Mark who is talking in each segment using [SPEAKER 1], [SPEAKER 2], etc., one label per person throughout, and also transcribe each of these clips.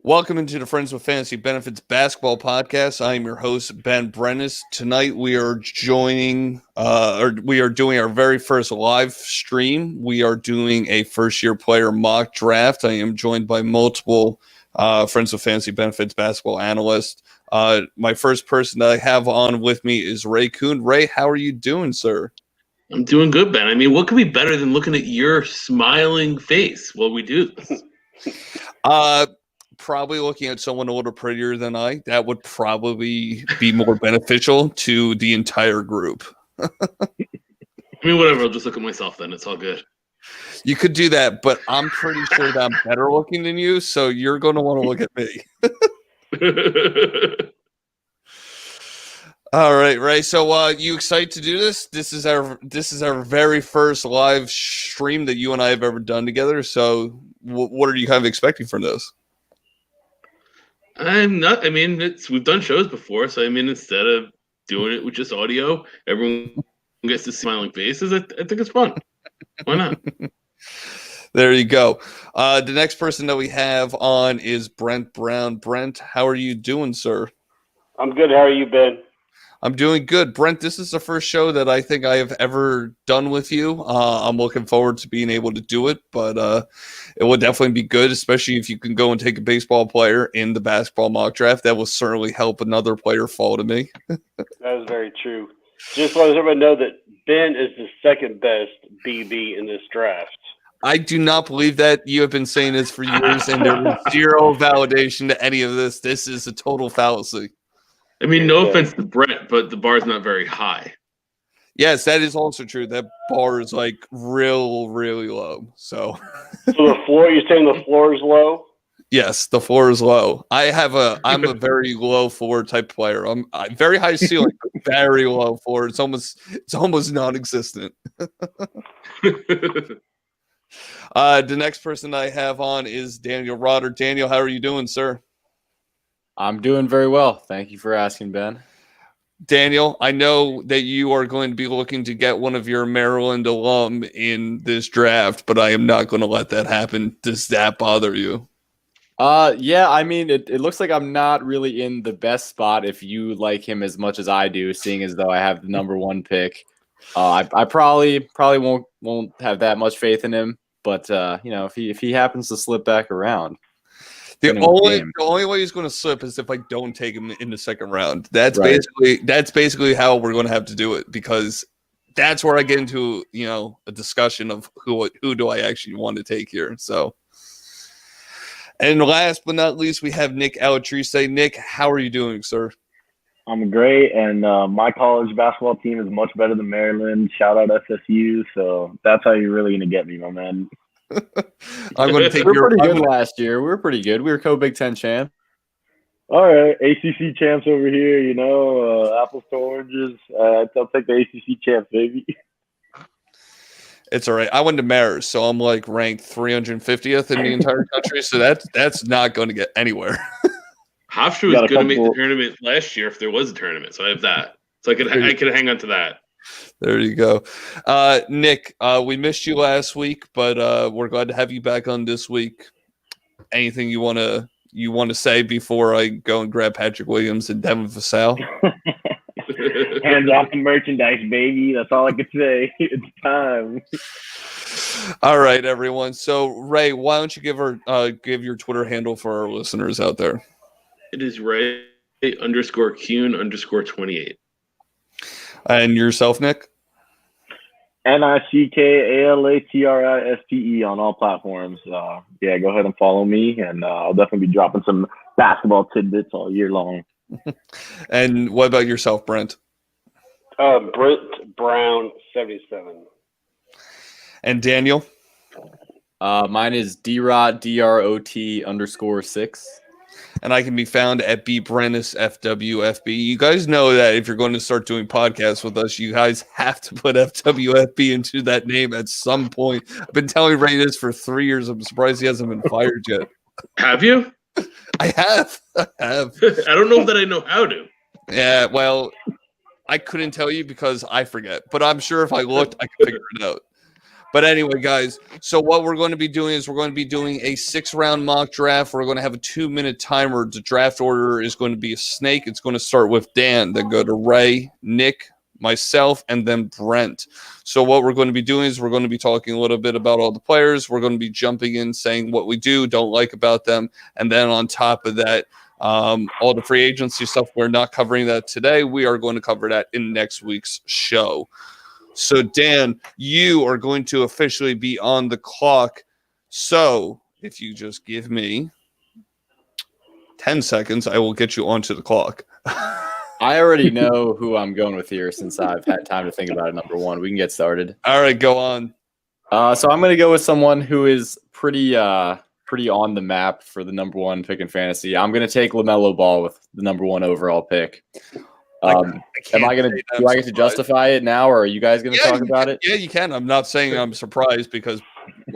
[SPEAKER 1] Welcome into the Friends with Fantasy Benefits Basketball Podcast. I am your host, Ben Brennis. Tonight we are doing our very first live stream. We are doing a first-year player mock draft. I am joined by multiple Friends with Fantasy Benefits Basketball analysts. My first person that I have on with me is Ray Kuhn. Ray, how are you doing, sir?
[SPEAKER 2] I'm doing good, Ben. I mean, what could be better than looking at your smiling face while we do this?
[SPEAKER 1] Probably looking at someone a little prettier than I. That would probably be more beneficial to the entire group.
[SPEAKER 2] I mean, whatever. I'll just look at myself then. It's all good.
[SPEAKER 1] You could do that, but I'm pretty sure that I'm better looking than you, so you're going to want to look at me. All right, Ray. So, you excited to do this? This is our very first live stream that you and I have ever done together. So, what are you kind of expecting from this?
[SPEAKER 2] I'm not. I mean, we've done shows before, so I mean, instead of doing it with just audio, everyone gets to see smiling faces. I think it's fun. Why not?
[SPEAKER 1] There you go. The next person that we have on is Brent Brown. Brent, how are you doing, sir?
[SPEAKER 3] I'm good. How are you, Ben?
[SPEAKER 1] I'm doing good. Brent, this is the first show that I think I have ever done with you. I'm looking forward to being able to do it, but it will definitely be good, especially if you can go and take a baseball player in the basketball mock draft. That will certainly help another player fall to me.
[SPEAKER 3] That is very true. Just let everyone know that Ben is the second best BB in this draft.
[SPEAKER 1] I do not believe that. You have been saying this for years, and there is zero validation to any of this. This is a total fallacy.
[SPEAKER 2] I mean, no offense to Brent, but the bar's not very high.
[SPEAKER 1] Yes, that is also true. That bar is like really low. So
[SPEAKER 3] the floor, you're saying the floor is low?
[SPEAKER 1] Yes, the floor is low. I'm a very low floor type player. I'm very high ceiling, but very low floor. It's almost non-existent. The next person I have on is Daniel Rodder. Daniel, how are you doing, sir?
[SPEAKER 4] I'm doing very well. Thank you for asking, Ben.
[SPEAKER 1] Daniel, I know that you are going to be looking to get one of your Maryland alum in this draft, but I am not going to let that happen. Does that bother you?
[SPEAKER 4] Yeah, I mean, it looks like I'm not really in the best spot if you like him as much as I do, seeing as though I have the number one pick. I probably won't have that much faith in him, but if he happens to slip back around.
[SPEAKER 1] The only way he's going to slip is if I don't take him in the second round. That's
[SPEAKER 4] right.
[SPEAKER 1] basically how we're going to have to do it, because that's where I get into a discussion of who do I actually want to take here. So, and last but not least, we have Nick Alatriste. Nick, how are you doing, sir?
[SPEAKER 5] I'm great, and my college basketball team is much better than Maryland. Shout out SSU. So that's how you're really going to get me, my man.
[SPEAKER 1] I'm going to take
[SPEAKER 4] we were pretty good last year. We were pretty good. We were co-Big Ten champ.
[SPEAKER 5] All right, ACC champs over here. Apples to oranges. I'll take the ACC champs, baby.
[SPEAKER 1] It's all right. I went to Maris, so I'm like ranked 350th in the entire country. So that's not going to get anywhere.
[SPEAKER 2] Hofstra was going to make the tournament last year if there was a tournament, so I have that. So I could hang on to that.
[SPEAKER 1] There you go. Nick, we missed you last week, but we're glad to have you back on this week. Anything you want to say before I go and grab Patrick Williams and Devin Vassell?
[SPEAKER 5] Hands off the merchandise, baby. That's all I can say. It's time.
[SPEAKER 1] All right, everyone. So, Ray, why don't you give your Twitter handle for our listeners out there?
[SPEAKER 2] It is Ray _Kuhn_28.
[SPEAKER 1] And yourself, Nick?
[SPEAKER 5] NICKALATRISTE on all platforms. Go ahead and follow me, and I'll definitely be dropping some basketball tidbits all year long.
[SPEAKER 1] And what about yourself, Brent?
[SPEAKER 3] Brent Brown 77.
[SPEAKER 1] And Daniel?
[SPEAKER 4] Mine is DROT _6.
[SPEAKER 1] And I can be found at BBrennis FWFB. You guys know that if you're going to start doing podcasts with us, you guys have to put FWFB into that name at some point. I've been telling Ray this for 3 years. I'm surprised he hasn't been fired yet.
[SPEAKER 2] Have you?
[SPEAKER 1] I have. I
[SPEAKER 2] don't know that I know how to.
[SPEAKER 1] Yeah, well, I couldn't tell you because I forget. But I'm sure if I looked, I could figure it out. But anyway, guys, so what we're going to be doing is we're going to be doing a 6-round mock draft. We're going to have a 2-minute timer. The draft order is going to be a snake. It's going to start with Dan, then go to Ray, Nick, myself, and then Brent. So what we're going to be doing is we're going to be talking a little bit about all the players. We're going to be jumping in, saying what we do, don't like about them. And then on top of that, all the free agency stuff, we're not covering that today. We are going to cover that in next week's show. So, Dan, you are going to officially be on the clock. So if you just give me 10 seconds, I will get you onto the clock.
[SPEAKER 4] I already know who I'm going with here since I've had time to think about it. Number one, we can get started.
[SPEAKER 1] All right, go on.
[SPEAKER 4] So I'm going to go with someone who is pretty on the map for the number one pick in fantasy. I'm going to take LaMelo Ball with the number one overall pick. Do I get to justify it now, or are you guys going to talk about it?
[SPEAKER 1] Yeah, you can. I'm not saying I'm surprised because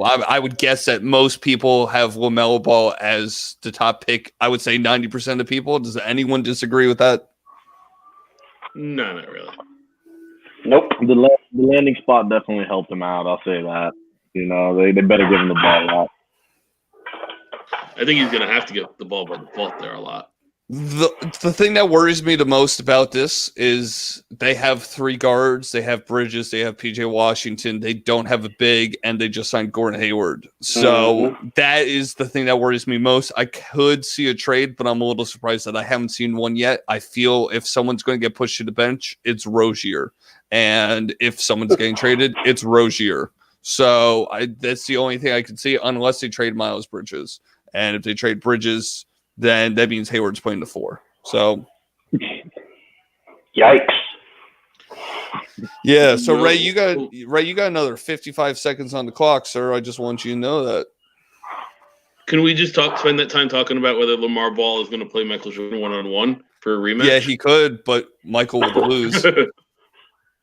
[SPEAKER 1] I would guess that most people have LaMelo Ball as the top pick. I would say 90% of people. Does anyone disagree with that?
[SPEAKER 2] No, not really.
[SPEAKER 3] Nope.
[SPEAKER 5] The landing spot definitely helped him out. I'll say that. You know, they better give him the ball out.
[SPEAKER 2] I think he's going to have to get the ball by default there a lot.
[SPEAKER 1] The thing that worries me the most about this is they have 3 guards. They have Bridges. They have PJ Washington. They don't have a big, and they just signed Gordon Hayward. So that is the thing that worries me most. I could see a trade, but I'm a little surprised that I haven't seen one yet. I feel if someone's going to get pushed to the bench, it's Rozier. And if someone's getting traded, it's Rozier. So that's the only thing I can see unless they trade Miles Bridges. And if they trade Bridges, then that means Hayward's playing the 4. So,
[SPEAKER 3] Yikes.
[SPEAKER 1] yeah. So Ray, you got another 55 seconds on the clock, sir. I just want you to know that.
[SPEAKER 2] Can we just spend that time talking about whether Lamar Ball is going to play Michael Jordan 1-on-1 for a rematch?
[SPEAKER 1] Yeah, he could, but Michael would lose.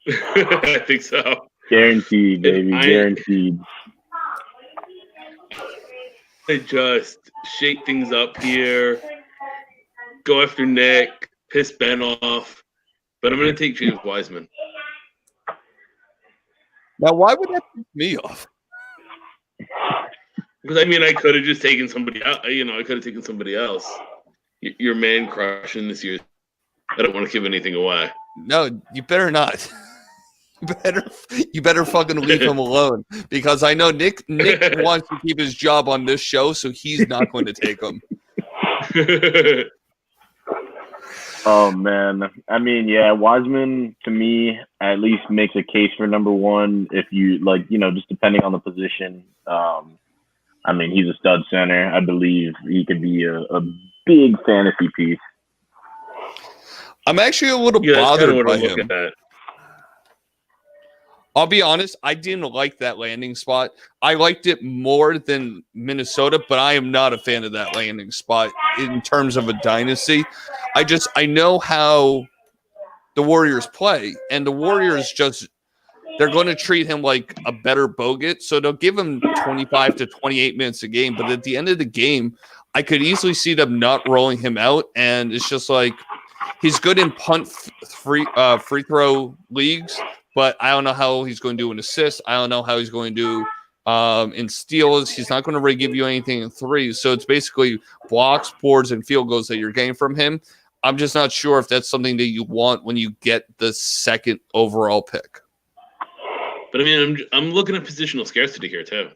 [SPEAKER 2] I think so.
[SPEAKER 5] Guaranteed, baby. Guaranteed.
[SPEAKER 2] I just shake things up here, go after Nick, piss Ben off, but I'm going to take James Wiseman.
[SPEAKER 1] Now, why would that piss me off?
[SPEAKER 2] Because, I mean, I could have just taken somebody else. You know, I could have taken somebody else. Your man crushing this year. I don't want to give anything away.
[SPEAKER 1] No, you better not. You better fucking leave him alone because I know Nick wants to keep his job on this show, so he's not going to take him.
[SPEAKER 5] Oh man, I mean, yeah, Wiseman to me at least makes a case for number one. If you like, you know, just depending on the position. I mean, he's a stud center. I believe he could be a big fantasy piece.
[SPEAKER 1] I'm actually a little bothered by him. I'll be honest, I didn't like that landing spot. I liked it more than Minnesota, but I am not a fan of that landing spot in terms of a dynasty. I know how the Warriors play, and the Warriors they're going to treat him like a better Bogut, so they'll give him 25 to 28 minutes a game, but at the end of the game, I could easily see them not rolling him out, and it's just like he's good in punt free throw leagues, but I don't know how he's going to do in assists. I don't know how he's going to do in steals. He's not going to really give you anything in threes. So it's basically blocks, boards, and field goals that you're getting from him. I'm just not sure if that's something that you want when you get the 2nd overall pick.
[SPEAKER 2] But I mean, I'm looking at positional scarcity here too.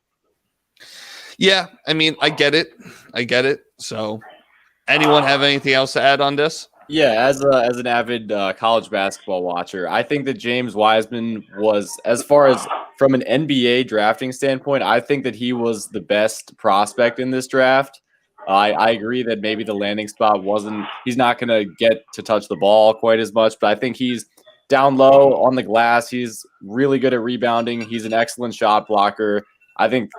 [SPEAKER 1] Yeah, I mean, I get it. So, anyone have anything else to add on this?
[SPEAKER 4] Yeah, as an avid college basketball watcher, I think that James Wiseman was, as far as from an NBA drafting standpoint, I think that he was the best prospect in this draft. I agree that maybe the landing spot he's not going to get to touch the ball quite as much, but I think he's down low on the glass. He's really good at rebounding. He's an excellent shot blocker. I think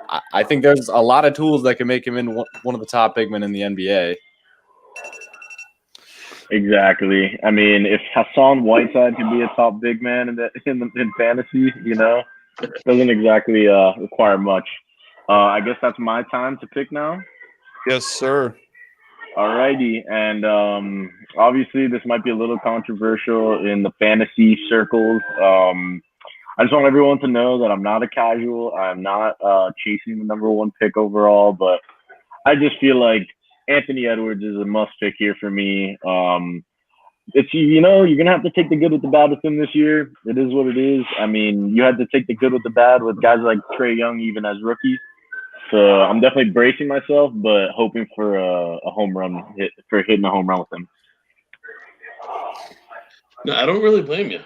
[SPEAKER 4] there's a lot of tools that can make him in one of the top big men in the NBA.
[SPEAKER 5] Exactly. I mean, if Hassan Whiteside could be a top big man in fantasy, you know, doesn't exactly require much. I guess that's my time to pick now.
[SPEAKER 1] Yes, sir.
[SPEAKER 5] Alrighty, and obviously this might be a little controversial in the fantasy circles. I just want everyone to know that I'm not a casual. I'm not chasing the number one pick overall, but I just feel like Anthony Edwards is a must pick here for me. It's you're gonna have to take the good with the bad with him this year. It is what it is. I mean, you had to take the good with the bad with guys like Trae Young, even as rookies. So I'm definitely bracing myself, but hoping for a home run hitting a home run with him.
[SPEAKER 2] No, I don't really blame you.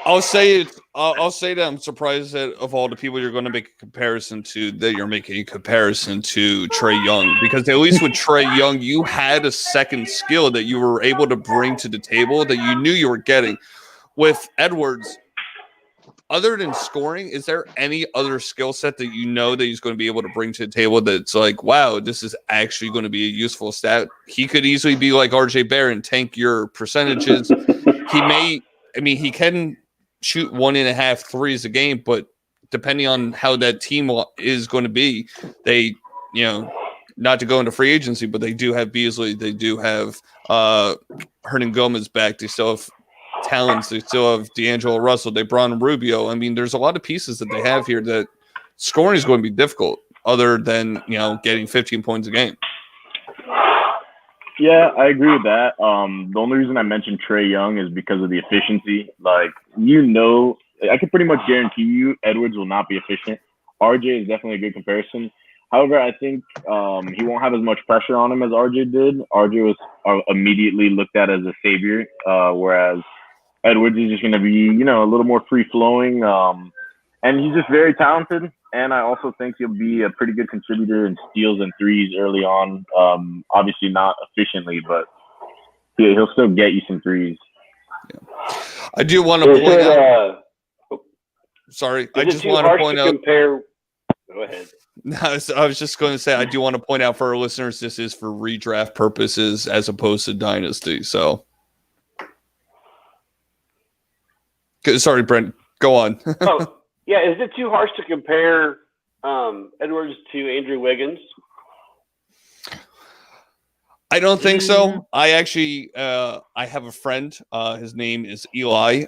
[SPEAKER 1] I'll say that I'm surprised that of all the people you're going to make a comparison to, that you're making a comparison to Trae Young, because at least with Trae Young, you had a second skill that you were able to bring to the table that you knew you were getting. With Edwards, other than scoring, is there any other skill set that you know that he's going to be able to bring to the table that's like, wow, this is actually going to be a useful stat? He could easily be like RJ Barrett and tank your percentages. He can shoot 1.5 threes a game, but depending on how that team is going to be, they, not to go into free agency, but they do have Beasley, they do have Hernan Gomez back, they still have talents, they still have D'Angelo Russell, they brought in Rubio. I mean, there's a lot of pieces that they have here that scoring is going to be difficult, other than getting 15 points a game.
[SPEAKER 5] Yeah, I agree with that. The only reason I mentioned Trae Young is because of the efficiency. Like, I can pretty much guarantee you Edwards will not be efficient. RJ is definitely a good comparison. However, I think he won't have as much pressure on him as RJ did. RJ was immediately looked at as a savior, whereas Edwards is just going to be, a little more free-flowing. And he's just very talented. And I also think he'll be a pretty good contributor in steals and threes early on. Obviously not efficiently, but he'll still get you some threes.
[SPEAKER 1] Yeah. I do want to point out. Sorry, I just want to point out.
[SPEAKER 3] Compare. Go ahead.
[SPEAKER 1] No, I was just going to say, I do want to point out for our listeners, this is for redraft purposes as opposed to dynasty. So, sorry, Brent, go on.
[SPEAKER 3] Yeah, is it too harsh to compare Edwards to Andrew Wiggins?
[SPEAKER 1] I don't think so. I actually, I have a friend. His name is Eli.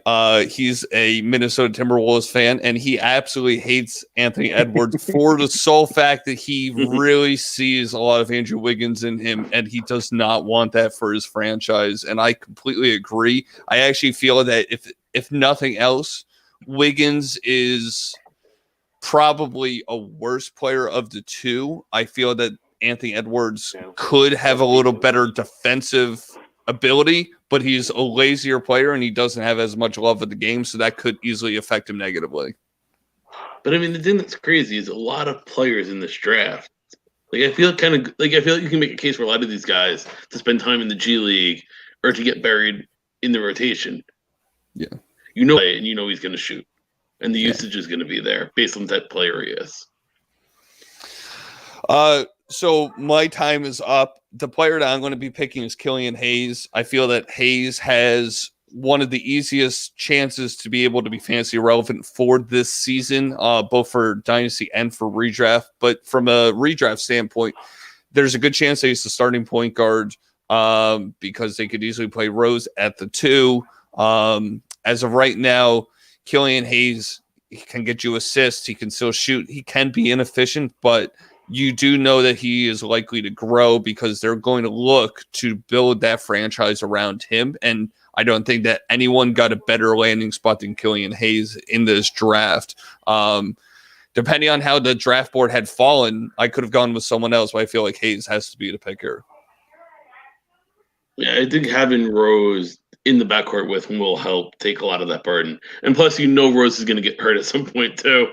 [SPEAKER 1] He's a Minnesota Timberwolves fan, and he absolutely hates Anthony Edwards for the sole fact that he really sees a lot of Andrew Wiggins in him, and he does not want that for his franchise. And I completely agree. I actually feel that if nothing else, Wiggins is probably a worse player of the two. I feel that Anthony Edwards could have a little better defensive ability, but he's a lazier player and he doesn't have as much love of the game, so that could easily affect him negatively.
[SPEAKER 2] But I mean, the thing that's crazy is a lot of players in this draft. I feel like you can make a case for a lot of these guys to spend time in the G League or to get buried in the rotation.
[SPEAKER 1] Yeah.
[SPEAKER 2] And he's going to shoot. And the usage is going to be there based on that player he is.
[SPEAKER 1] So my time is up. The player that I'm going to be picking is Killian Hayes. I feel that Hayes has one of the easiest chances to be able to be fantasy relevant for this season, both for Dynasty and for redraft. But from a redraft standpoint, there's a good chance that he's the starting point guard because they could easily play Rose at the 2. As of right now, Killian Hayes, he can get you assists. He can still shoot. He can be inefficient, but you do know that he is likely to grow because they're going to look to build that franchise around him. And I don't think that anyone got a better landing spot than Killian Hayes in this draft. Depending on how the draft board had fallen, I could have gone with someone else, but I feel like Hayes has to be the picker.
[SPEAKER 2] Yeah, I think having Rose in the backcourt with him will help take a lot of that burden. And plus, Rose is going to get hurt at some point, too.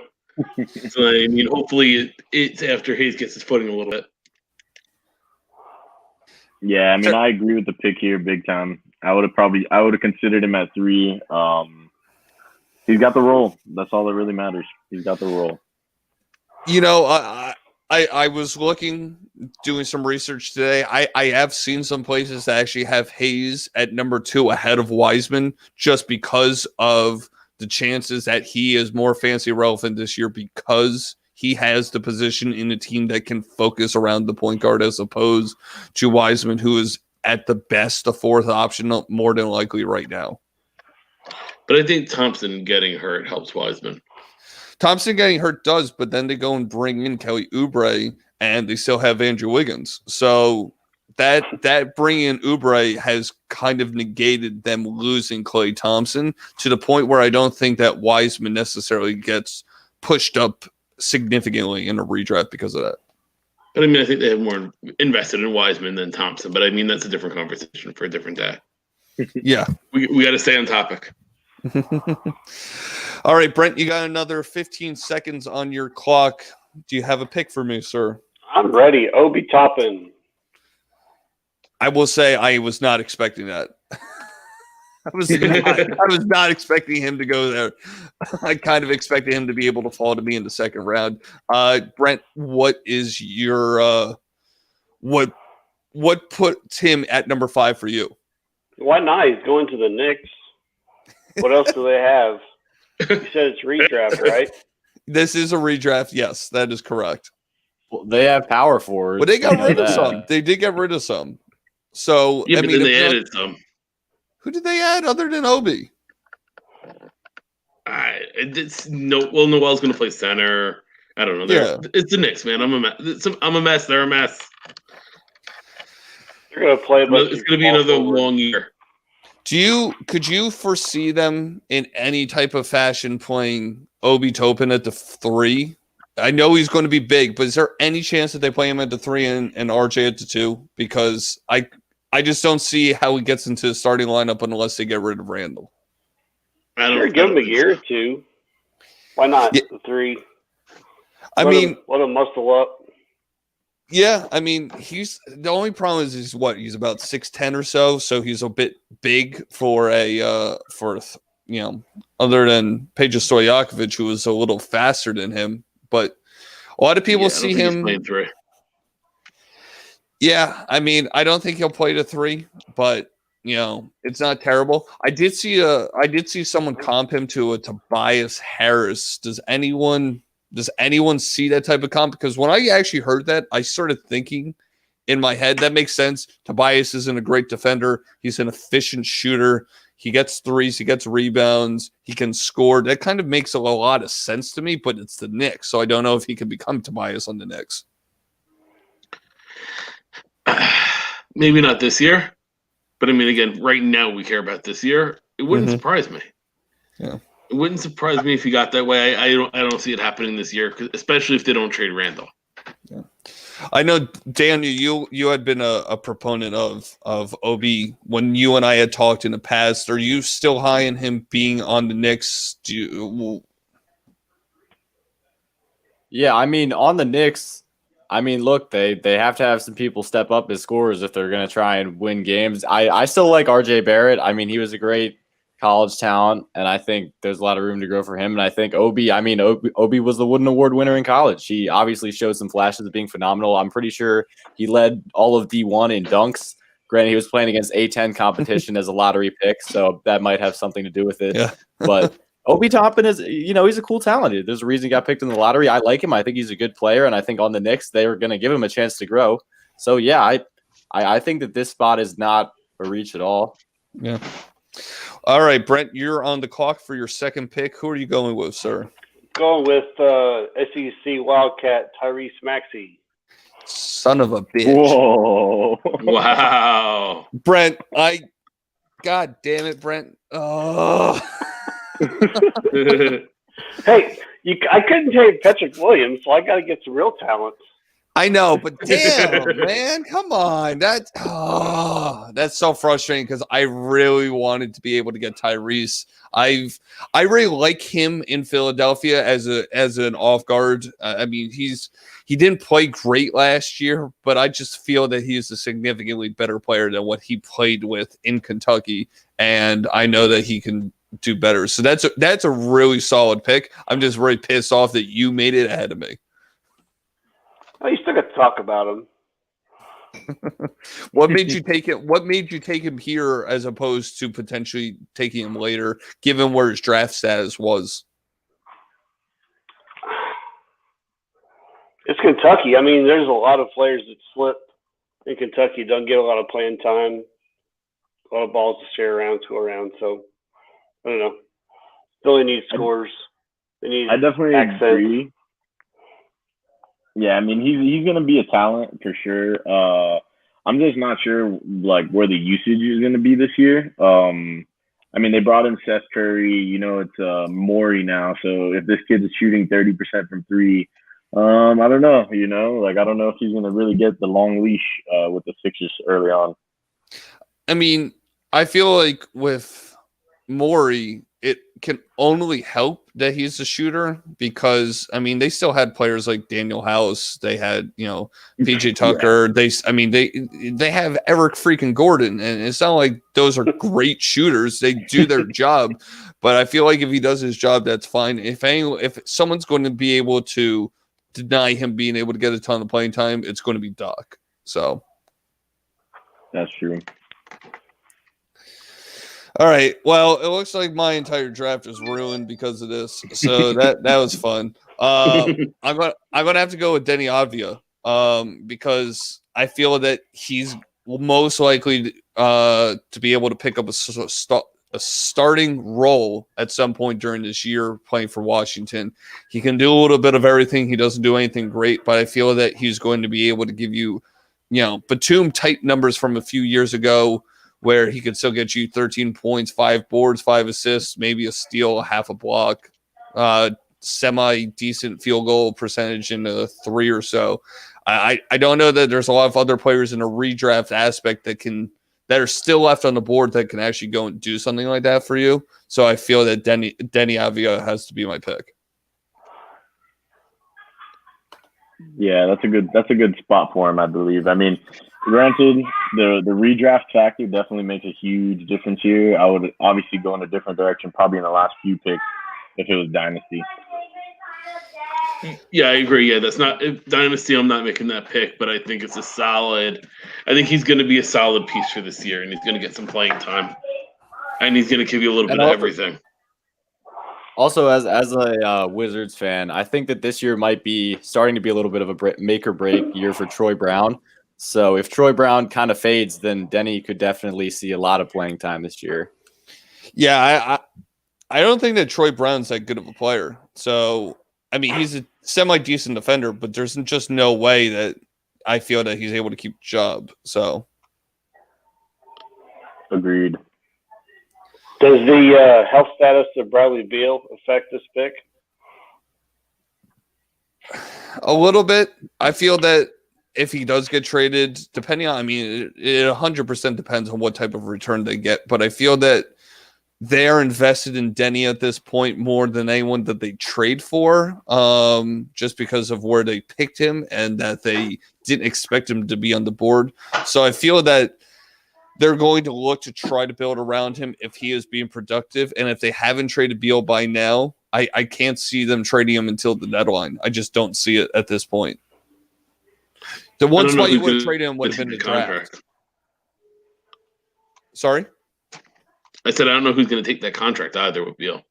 [SPEAKER 2] So, I mean, hopefully it's after Hayes gets his footing a little bit.
[SPEAKER 5] Yeah, I mean, I agree with the pick here big time. I would have considered him at 3. He's got the role. That's all that really matters. He's got the role.
[SPEAKER 1] I was doing some research today. I have seen some places that actually have Hayes at number 2 ahead of Wiseman just because of the chances that he is more fantasy relevant this year because he has the position in a team that can focus around the point guard as opposed to Wiseman, who is at the best the 4th option more than likely right now.
[SPEAKER 2] But I think Thompson getting hurt helps Wiseman.
[SPEAKER 1] Thompson getting hurt does, but then they go and bring in Kelly Oubre, and they still have Andrew Wiggins. So that bringing in Oubre has kind of negated them losing Klay Thompson to the point where I don't think that Wiseman necessarily gets pushed up significantly in a redraft because of that.
[SPEAKER 2] But I mean, I think they have more invested in Wiseman than Thompson. But I mean, that's a different conversation for a different day.
[SPEAKER 1] Yeah.
[SPEAKER 2] We got to stay on topic.
[SPEAKER 1] All right, Brent, you got another 15 seconds on your clock. Do you have a pick for me, sir?
[SPEAKER 3] I'm ready. Obi Toppin.
[SPEAKER 1] I will say I was not expecting that. I was not expecting him to go there. I kind of expected him to be able to fall to me in the second round. Brent, what is your what puts him at number 5 for you?
[SPEAKER 3] Why not? He's going to the Knicks. What else do they have? You said it's redraft, right?
[SPEAKER 1] This is a redraft. Yes, that is correct.
[SPEAKER 4] Well, they have power forwards.
[SPEAKER 1] But they got rid of
[SPEAKER 4] that.
[SPEAKER 1] some. They did get rid of some. So
[SPEAKER 2] Yeah,
[SPEAKER 1] I
[SPEAKER 2] but
[SPEAKER 1] mean,
[SPEAKER 2] then they added some.
[SPEAKER 1] Who did they add other than Obi?
[SPEAKER 2] Noel's going to play center. I don't know. It's the Knicks, man. I'm a mess. I'm a mess. They're a mess.
[SPEAKER 3] They're going to play.
[SPEAKER 2] It's going to be another long year.
[SPEAKER 1] Could you foresee them in any type of fashion playing Obi Toppin at the 3? I know he's going to be big, but is there any chance that they play him at the 3 and RJ at the 2? Because I just don't see how he gets into the starting lineup unless they get rid of Randall.
[SPEAKER 3] Give him a year or two. Why not the 3? Let him muscle up.
[SPEAKER 1] Yeah, I mean, the only problem is he's about 6'10" or so he's a bit big for other than Peja Stojakovic, who was a little faster than him. But a lot of people see him. Yeah, I mean, I don't think he'll play the 3, but it's not terrible. I did see someone comp him to a Tobias Harris. Does anyone see that type of comp? Because when I actually heard that, I started thinking in my head, that makes sense. Tobias isn't a great defender. He's an efficient shooter. He gets threes. He gets rebounds. He can score. That kind of makes a lot of sense to me, but it's the Knicks, so I don't know if he can become Tobias on the Knicks.
[SPEAKER 2] Maybe not this year. But, I mean, again, right now we care about this year. It wouldn't surprise me.
[SPEAKER 1] Yeah.
[SPEAKER 2] It wouldn't surprise me if he got that way. I don't see it happening this year, especially if they don't trade Randall.
[SPEAKER 1] Yeah. I know, Daniel, you had been a proponent of Obi when you and I had talked in the past. Are you still high in him being on the Knicks?
[SPEAKER 4] Yeah, I mean, on the Knicks, I mean, look, they have to have some people step up as scorers if they're going to try and win games. I still like RJ Barrett. I mean, he was a great college talent, and I think there's a lot of room to grow for him. And I think Obi was the Wooden Award winner in college. He obviously showed some flashes of being phenomenal. I'm pretty sure he led all of D1 in dunks. Granted, he was playing against A10 competition as a lottery pick, so that might have something to do with it. Yeah. But Obi Toppin is, he's a cool talent. There's a reason he got picked in the lottery. I like him. I think he's a good player, and I think on the Knicks, they're going to give him a chance to grow. So, yeah, I think that this spot is not a reach at all.
[SPEAKER 1] Yeah. All right, Brent, you're on the clock for your second pick. Who are you going with, sir?
[SPEAKER 3] Going with SEC Wildcat Tyrese Maxey.
[SPEAKER 1] Son of a bitch.
[SPEAKER 5] Whoa.
[SPEAKER 2] Wow.
[SPEAKER 1] Brent, God damn it, Brent. Oh.
[SPEAKER 3] Hey, I couldn't take Patrick Williams, so I got to get some real talent.
[SPEAKER 1] I know, but damn, man, come on. That's so frustrating because I really wanted to be able to get Tyrese. I really like him in Philadelphia as an off guard. I mean, he didn't play great last year, but I just feel that he's a significantly better player than what he played with in Kentucky, and I know that he can do better. So that's a really solid pick. I'm just really pissed off that you made it ahead of me.
[SPEAKER 3] Well, you still got to talk about him.
[SPEAKER 1] What made you take it? What made you take him here as opposed to potentially taking him later, given where his draft status was?
[SPEAKER 3] It's Kentucky. I mean, there's a lot of players that slip in Kentucky, don't get a lot of playing time, a lot of balls to share around, to go around. So, I don't know. Philly needs scores. They need
[SPEAKER 5] I definitely
[SPEAKER 3] accents.
[SPEAKER 5] agree. Yeah, I mean he's gonna be a talent for sure. I'm just not sure like where the usage is gonna be this year. I mean they brought in Seth Curry. You know it's Morey now, so if this kid is shooting 30% from three, I don't know. You know, like I don't know if he's gonna really get the long leash with the Sixers early on.
[SPEAKER 1] I mean, I feel like with Morey, it can only help that he's a shooter because I mean they still had players like Daniel House, they had PJ Tucker, they have Eric freaking Gordon, and it's not like those are great shooters. They do their job, but I feel like if he does his job, that's fine. If someone's going to be able to deny him being able to get a ton of playing time, it's going to be Doc. So
[SPEAKER 5] that's true.
[SPEAKER 1] All right. Well, it looks like my entire draft is ruined because of this. So that was fun. I'm gonna have to go with Denny Avdia because I feel that he's most likely to be able to pick up a starting role at some point during this year playing for Washington. He can do a little bit of everything. He doesn't do anything great, but I feel that he's going to be able to give you, Batum type numbers from a few years ago, where he could still get you 13 points, 5 boards, 5 assists, maybe a steal, half a block, semi-decent field goal percentage in a 3 or so. I don't know that there's a lot of other players in a redraft aspect that are still left on the board that can actually go and do something like that for you. So I feel that Denny Avdia has to be my pick.
[SPEAKER 5] Yeah, that's a good spot for him, I believe. I mean, granted, the redraft factor definitely makes a huge difference here. I would obviously go in a different direction, probably in the last few picks if it was Dynasty.
[SPEAKER 2] Yeah, I agree. Yeah, that's not Dynasty. I'm not making that pick, but I think it's a solid. I think he's going to be a solid piece for this year, and he's going to get some playing time, and he's going to give you a little bit of everything.
[SPEAKER 4] Also, as a Wizards fan, I think that this year might be starting to be a little bit of a make or break year for Troy Brown. So if Troy Brown kind of fades, then Denny could definitely see a lot of playing time this year.
[SPEAKER 1] Yeah, I don't think that Troy Brown's that good of a player. So, I mean, he's a semi-decent defender, but there's just no way that I feel that he's able to keep the job. So,
[SPEAKER 5] agreed.
[SPEAKER 3] Does the health status of Bradley Beal affect this pick?
[SPEAKER 1] A little bit. I feel that if he does get traded, depending on, it 100% depends on what type of return they get. But I feel that they're invested in Denny at this point more than anyone that they trade for, just because of where they picked him and that they didn't expect him to be on the board. So I feel that they're going to look to try to build around him if he is being productive. And if they haven't traded Beal by now, I can't see them trading him until the deadline. I just don't see it at this point. The one spot you would have traded him would have been the draft. Sorry?
[SPEAKER 2] I said I don't know who's going to take that contract either with Beal.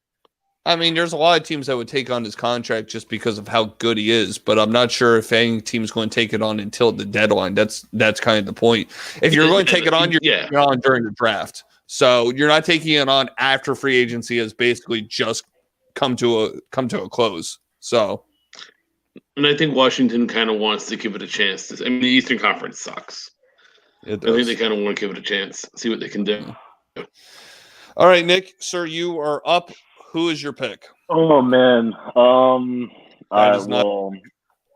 [SPEAKER 1] I mean, there's a lot of teams that would take on his contract just because of how good he is, but I'm not sure if any team's going to take it on until the deadline. That's kind of the point. If you're going to take it on, you're taking it on during the draft. So you're not taking it on after free agency has basically just come to a close. So,
[SPEAKER 2] and I think Washington kind of wants to give it a chance. The Eastern Conference sucks. I think they kind of want to give it a chance, see what they can do.
[SPEAKER 1] All right, Nick, sir, you are up. Who is your pick?
[SPEAKER 5] Oh man,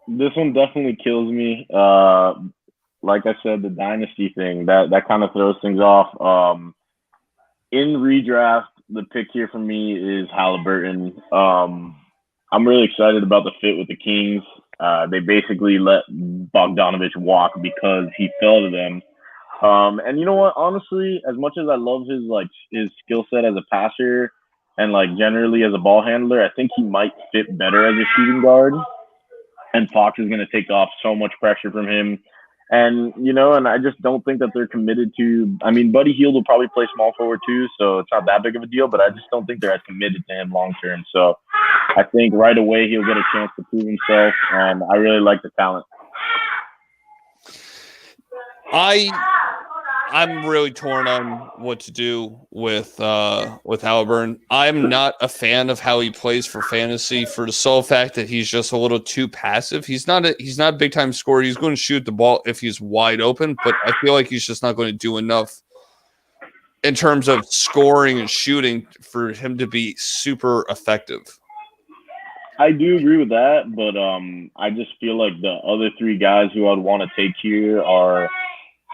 [SPEAKER 5] this one definitely kills me. Like I said, the dynasty thing that kind of throws things off. In redraft, the pick here for me is Halliburton. I'm really excited about the fit with the Kings. They basically let Bogdanovich walk because he fell to them. And you know what? Honestly, as much as I love his skill set as a passer and generally as a ball handler, I think he might fit better as a shooting guard. And Fox is going to take off so much pressure from him. And and I just don't think that they're committed to. I mean, Buddy Hield will probably play small forward too, so it's not that big of a deal. But I just don't think they're as committed to him long term. So I think right away he'll get a chance to prove himself, and I really like the talent.
[SPEAKER 1] I I'm really torn on what to do with Halliburton. I'm not a fan of how he plays for fantasy for the sole fact that he's just a little too passive. He's not a big time scorer. He's going to shoot the ball if he's wide open, but I feel like he's just not going to do enough in terms of scoring and shooting for him to be super effective.
[SPEAKER 5] I do agree with that, but I just feel like the other three guys who I'd want to take here are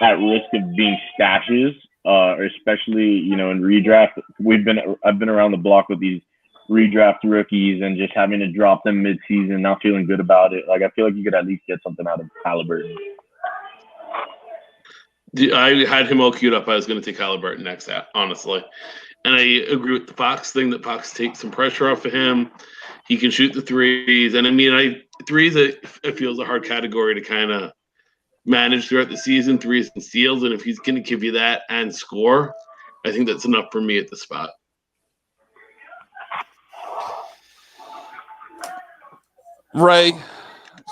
[SPEAKER 5] at risk of being stashes, especially in redraft. I've been around the block with these redraft rookies and just having to drop them mid-season, not feeling good about it. Like I feel like you could at least get something out of Halliburton.
[SPEAKER 2] I had him all queued up. I was going to take Halliburton next, honestly. And I agree with the Fox thing that Fox takes some pressure off of him. He can shoot the threes. And I mean, threes, it feels a hard category to kind of manage throughout the season, threes and steals. And if he's going to give you that and score, I think that's enough for me at the spot.
[SPEAKER 1] Ray,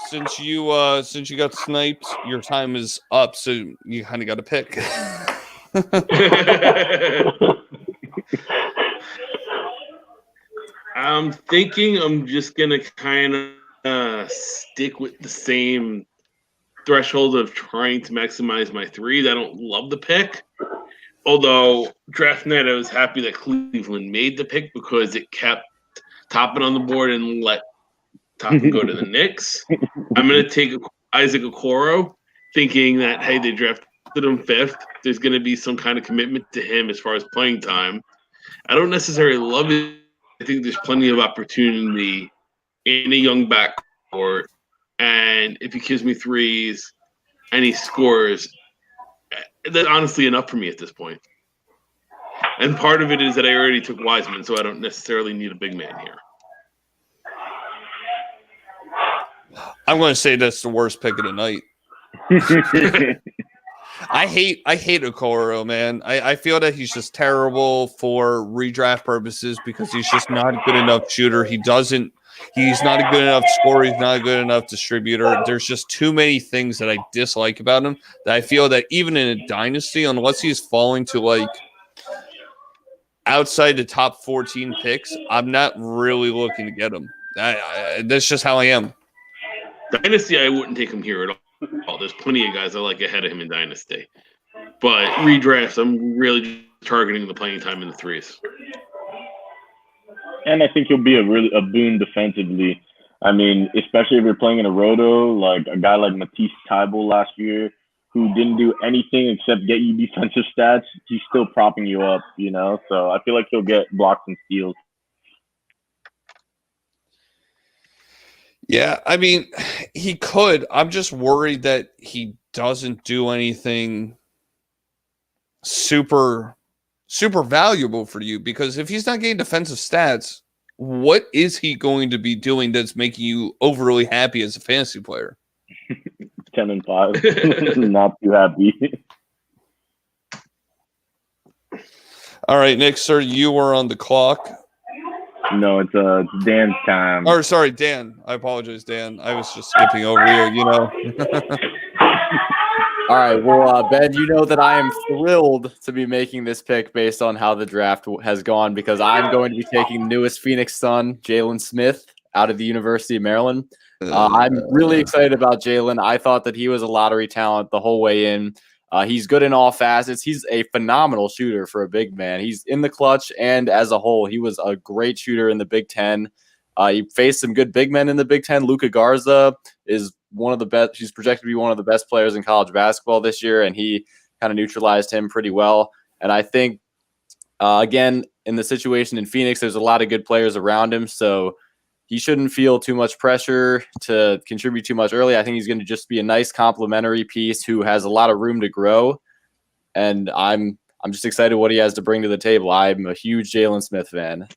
[SPEAKER 1] since you got sniped, your time is up, so you kind of got to pick.
[SPEAKER 2] I'm thinking I'm just going to kind of stick with the same threshold of trying to maximize my threes. I don't love the pick. Although draft night, I was happy that Cleveland made the pick because it kept Toppin on the board and let Toppin go to the Knicks. I'm going to take Isaac Okoro, thinking that, hey, they drafted him 5th. There's going to be some kind of commitment to him as far as playing time. I don't necessarily love it. I think there's plenty of opportunity in a young backcourt. And if he gives me threes and he scores, that's honestly enough for me at this point. And part of it is that I already took Wiseman, so I don't necessarily need a big man here.
[SPEAKER 1] I'm going to say that's the worst pick of the night. I hate Okoro, man. I feel that he's just terrible for redraft purposes because he's just not a good enough shooter. He's not a good enough scorer. He's not a good enough distributor. There's just too many things that I dislike about him that I feel that even in a dynasty, unless he's falling to like outside the top 14 picks, I'm not really looking to get him. That's just how I am.
[SPEAKER 2] Dynasty, I wouldn't take him here at all. There's plenty of guys I like ahead of him in Dynasty. But redrafts, I'm really targeting the playing time in the threes.
[SPEAKER 5] And I think he'll be a boon defensively. I mean, especially if you're playing in a roto, like a guy like Matisse Thybulle last year, who didn't do anything except get you defensive stats, he's still propping you up, So I feel like he'll get blocks and steals.
[SPEAKER 1] Yeah, I mean, he could. I'm just worried that he doesn't do anything super valuable for you, because if he's not getting defensive stats, what is he going to be doing that's making you overly happy as a fantasy player?
[SPEAKER 5] 10-5. Not too happy.
[SPEAKER 1] All right, Nick, sir, you are on the clock.
[SPEAKER 5] No, it's Dan's time.
[SPEAKER 1] Or sorry, Dan. I apologize, Dan. I was just skipping over you,
[SPEAKER 4] All right. Well, Ben, you know that I am thrilled to be making this pick based on how the draft has gone, because I'm going to be taking the newest Phoenix Sun, Jalen Smith, out of the University of Maryland. I'm really excited about Jalen. I thought that he was a lottery talent the whole way in. He's good in all facets. He's a phenomenal shooter for a big man. He's in the clutch, and as a whole, he was a great shooter in the Big Ten. He faced some good big men in the Big Ten. Luka Garza is one of the best. He's projected to be one of the best players in college basketball this year, and he kind of neutralized him pretty well. And I think, again, in the situation in Phoenix, there's a lot of good players around him, so he shouldn't feel too much pressure to contribute too much early. I think he's going to just be a nice complementary piece who has a lot of room to grow, and I'm just excited what he has to bring to the table. I'm a huge Jalen Smith fan.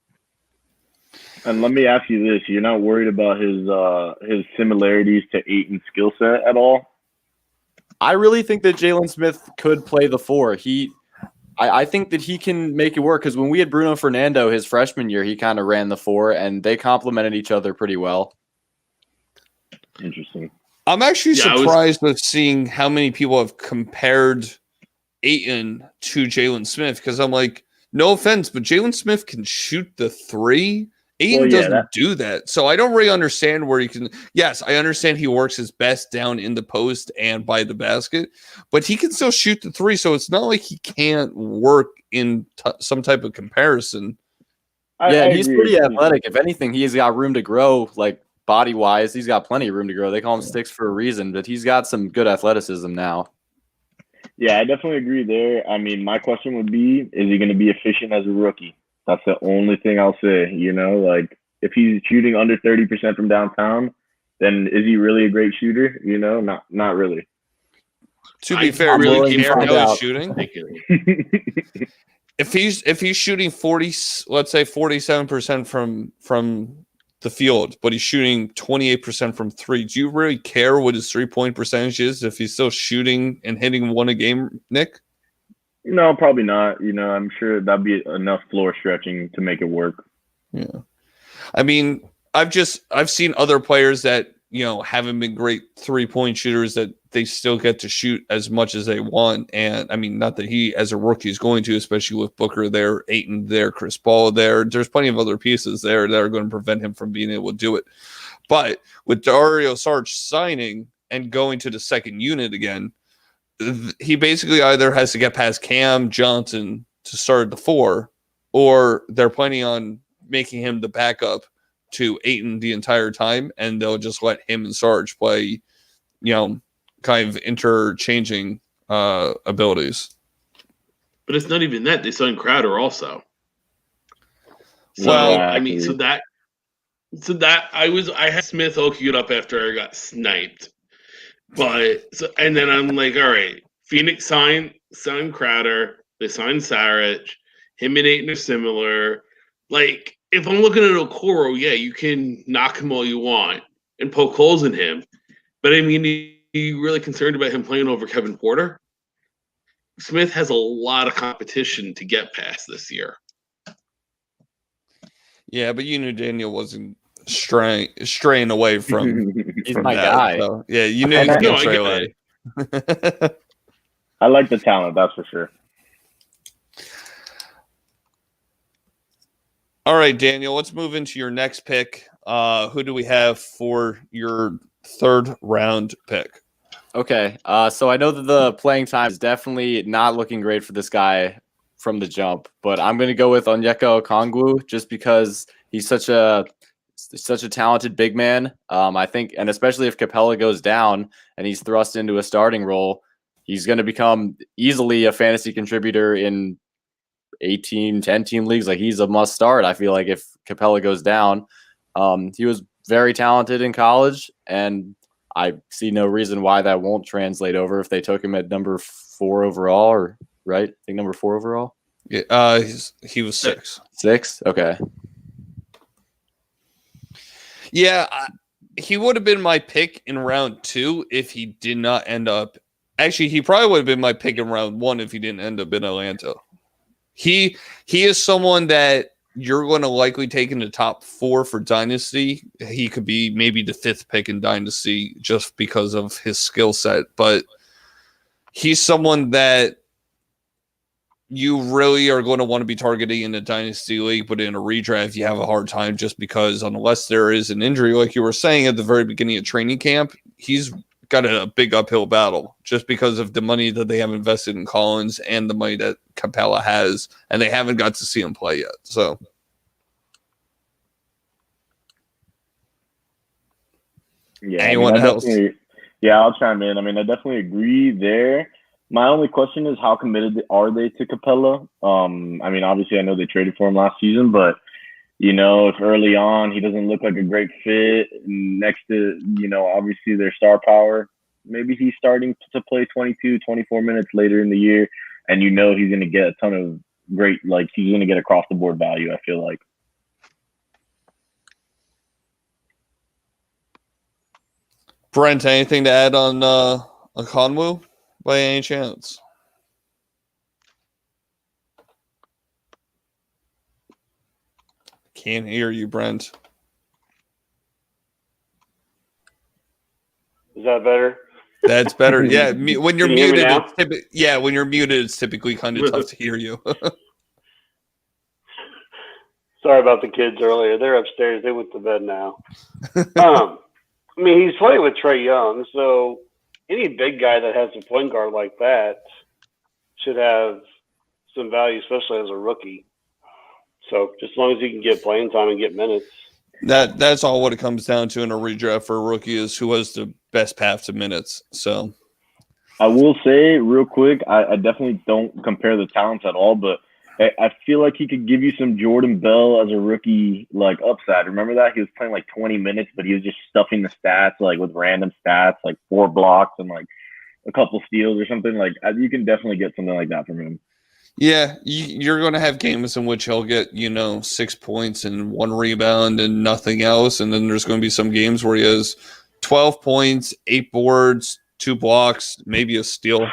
[SPEAKER 5] And let me ask you this: you're not worried about his similarities to Ayton's skill set at all?
[SPEAKER 4] I really think that Jalen Smith could play the 4. I think that he can make it work, because when we had Bruno Fernando his freshman year, he kind of ran the 4, and they complemented each other pretty well.
[SPEAKER 5] Interesting.
[SPEAKER 1] I'm actually surprised with seeing how many people have compared Ayton to Jalen Smith because I'm like, no offense, but Jalen Smith can shoot the three. Ayton doesn't do that. So I don't really understand where he can. Yes, I understand he works his best down in the post and by the basket, but he can still shoot the three. So it's not like he can't work in some type of comparison.
[SPEAKER 4] And he's pretty athletic. If anything, he's got room to grow, like body-wise. He's got plenty of room to grow. They call him Sticks for a reason, but he's got some good athleticism now.
[SPEAKER 5] Yeah, I definitely agree there. I mean, my question would be, is he going to be efficient as a rookie? That's the only thing I'll say. You know, like if he's shooting under 30% from downtown, then is he really a great shooter? You know, not really.
[SPEAKER 1] To be fair, really care how he's shooting. If he's shooting 40, let's say 47% from the field, but he's shooting 28% from three, do you really care what his 3-point percentage is if he's still shooting and hitting one a game, Nick?
[SPEAKER 5] No, probably not. You know, I'm sure that'd be enough floor stretching to make it work.
[SPEAKER 1] Yeah. I mean, I've seen other players that, you know, haven't been great 3-point shooters that they still get to shoot as much as they want. And I mean, not that he as a rookie is going to, especially with Booker there, Ayton there, Chris Paul there. There's plenty of other pieces there that are going to prevent him from being able to do it. But with Dario Saric signing and going to the second unit again, he basically either has to get past Cam Johnson to start the 4, or they're planning on making him the backup to Ayton the entire time, and they'll just let him and Sarge play, you know, kind of interchanging abilities.
[SPEAKER 2] But it's not even that. They signed Crowder also. So,
[SPEAKER 1] well,
[SPEAKER 2] I mean, so that I had Smith all queued up after I got sniped. And then I'm like, all right, Phoenix signed Crowder, they signed Saric, him and Ayton are similar. Like, if I'm looking at Okoro, yeah, you can knock him all you want and poke holes in him. But I mean, are you really concerned about him playing over Kevin Porter? Smith has a lot of competition to get past this year.
[SPEAKER 1] Yeah, but you knew Daniel wasn't straying away from.
[SPEAKER 4] He's
[SPEAKER 1] from
[SPEAKER 4] my
[SPEAKER 1] that,
[SPEAKER 4] guy.
[SPEAKER 1] So, yeah, you knew he was going to stray away.
[SPEAKER 5] I like the talent, that's for sure.
[SPEAKER 1] All right, Daniel, let's move into your next pick. Who do we have for your 3rd round pick?
[SPEAKER 4] Okay, so I know that the playing time is definitely not looking great for this guy from the jump, but I'm going to go with Onyeka Okongwu just because he's such a talented big man. I think, and especially if Capella goes down and he's thrust into a starting role, he's going to become easily a fantasy contributor in 18, 10-team leagues. Like, he's a must start. I feel like if Capella goes down, he was very talented in college, and I see no reason why that won't translate over if they took him at number 4 overall, or right? I think number 4 overall.
[SPEAKER 1] Yeah, he was 6.
[SPEAKER 4] 6? Okay.
[SPEAKER 1] Yeah, he would have been my pick in round 2 if he did not end up. Actually, he probably would have been my pick in round 1 if he didn't end up in Atlanta. He is someone that you're going to likely take in the top 4 for Dynasty. He could be maybe the 5th pick in Dynasty just because of his skill set. But he's someone that you really are going to want to be targeting in a Dynasty League, but in a redraft, you have a hard time just because unless there is an injury, like you were saying at the very beginning of training camp, he's got a big uphill battle just because of the money that they have invested in Collins and the money that Capella has, and they haven't got to see him play yet. So,
[SPEAKER 5] yeah,
[SPEAKER 1] anyone else?
[SPEAKER 5] Yeah, I'll chime in. I mean, I definitely agree there. My only question is how committed are they to Capella? I mean, obviously, I know they traded for him last season, but you know, if early on he doesn't look like a great fit next to, you know, obviously their star power, maybe he's starting to play 22, 24 minutes later in the year, and you know he's going to get a ton of great, like, he's going to get across the board value, I feel like.
[SPEAKER 1] Brent, anything to add on Okongwu by any chance? Can't hear you, Brent.
[SPEAKER 3] Is that better?
[SPEAKER 1] That's better. Yeah, when you're
[SPEAKER 3] Can you hear me
[SPEAKER 1] muted, when you're muted, it's typically kind of tough to hear you.
[SPEAKER 3] Sorry about the kids earlier. They're upstairs. They went to bed now. I mean, he's playing with Trae Young, so any big guy that has a point guard like that should have some value, especially as a rookie. So just as long as he can get playing time and get minutes.
[SPEAKER 1] That's all what it comes down to in a redraft for a rookie is who has the best path to minutes. So
[SPEAKER 5] I will say real quick, I definitely don't compare the talents at all, but I feel like he could give you some Jordan Bell as a rookie, like upside. Remember that? He was playing like 20 minutes, but he was just stuffing the stats like with random stats, like 4 blocks and like a couple steals or something. Like you can definitely get something like that from him.
[SPEAKER 1] Yeah, you're going to have games in which he'll get 6 points and 1 rebound and nothing else, and then there's going to be some games where he has 12 points, 8 boards, 2 blocks, maybe a steal.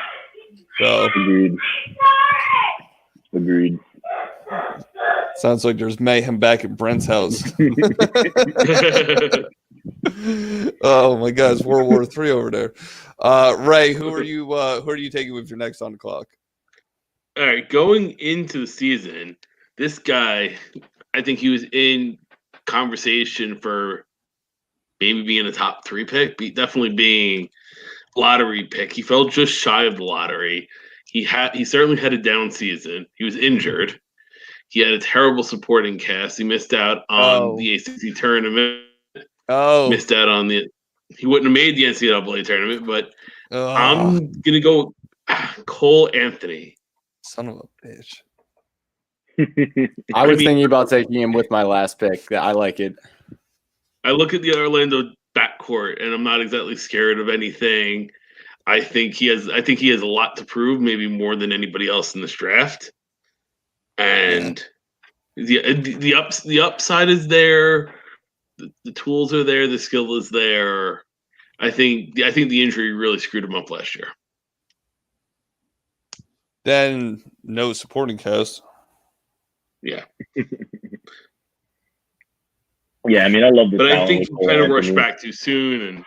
[SPEAKER 1] So
[SPEAKER 5] Agreed.
[SPEAKER 1] Sounds like there's mayhem back at Brent's house. Oh my God, it's World War III over there. Ray, who are you taking with your next on the clock?
[SPEAKER 2] All right, going into the season, this guy, I think he was in conversation for maybe being a top 3 pick, definitely being lottery pick. He fell just shy of the lottery. He certainly had a down season. He was injured. He had a terrible supporting cast. He missed out on the ACC tournament. Missed out on he wouldn't have made the NCAA tournament, but I'm gonna go Cole Anthony.
[SPEAKER 1] Son of a bitch.
[SPEAKER 4] I was thinking about taking him with my last pick. I like it.
[SPEAKER 2] I look at the Orlando backcourt, and I'm not exactly scared of anything. I think he has a lot to prove, maybe more than anybody else in this draft. And the upside is there, the tools are there, the skill is there. I think the injury really screwed him up last year.
[SPEAKER 1] Then no supporting cast.
[SPEAKER 2] Yeah.
[SPEAKER 5] Yeah, I mean, I love this.
[SPEAKER 2] But I think he kind of rushed back too soon, and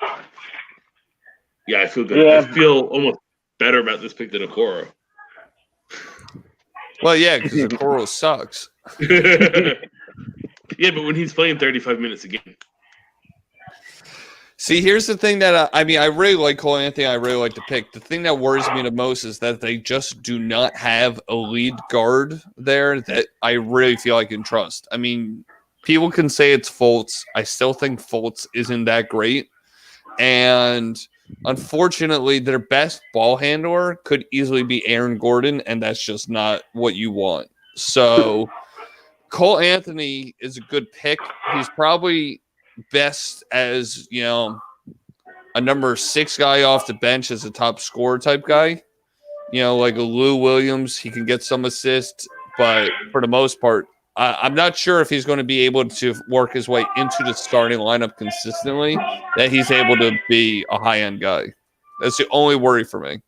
[SPEAKER 2] I feel good.
[SPEAKER 5] Yeah.
[SPEAKER 2] I feel almost better about this pick than Okoro.
[SPEAKER 1] Well, yeah, because Okoro sucks.
[SPEAKER 2] Yeah, but when he's playing 35 minutes a game.
[SPEAKER 1] See, here's the thing that I really like Cole Anthony. I really like the pick. The thing that worries me the most is that they just do not have a lead guard there that I really feel I can trust. I mean, people can say it's Fultz. I still think Fultz isn't that great. And unfortunately, their best ball handler could easily be Aaron Gordon, and that's just not what you want. So Cole Anthony is a good pick. He's probably best as, a number 6 guy off the bench as a top scorer type guy. Like a Lou Williams, he can get some assists, but for the most part, I'm not sure if he's going to be able to work his way into the starting lineup consistently, that he's able to be a high-end guy. That's the only worry for me.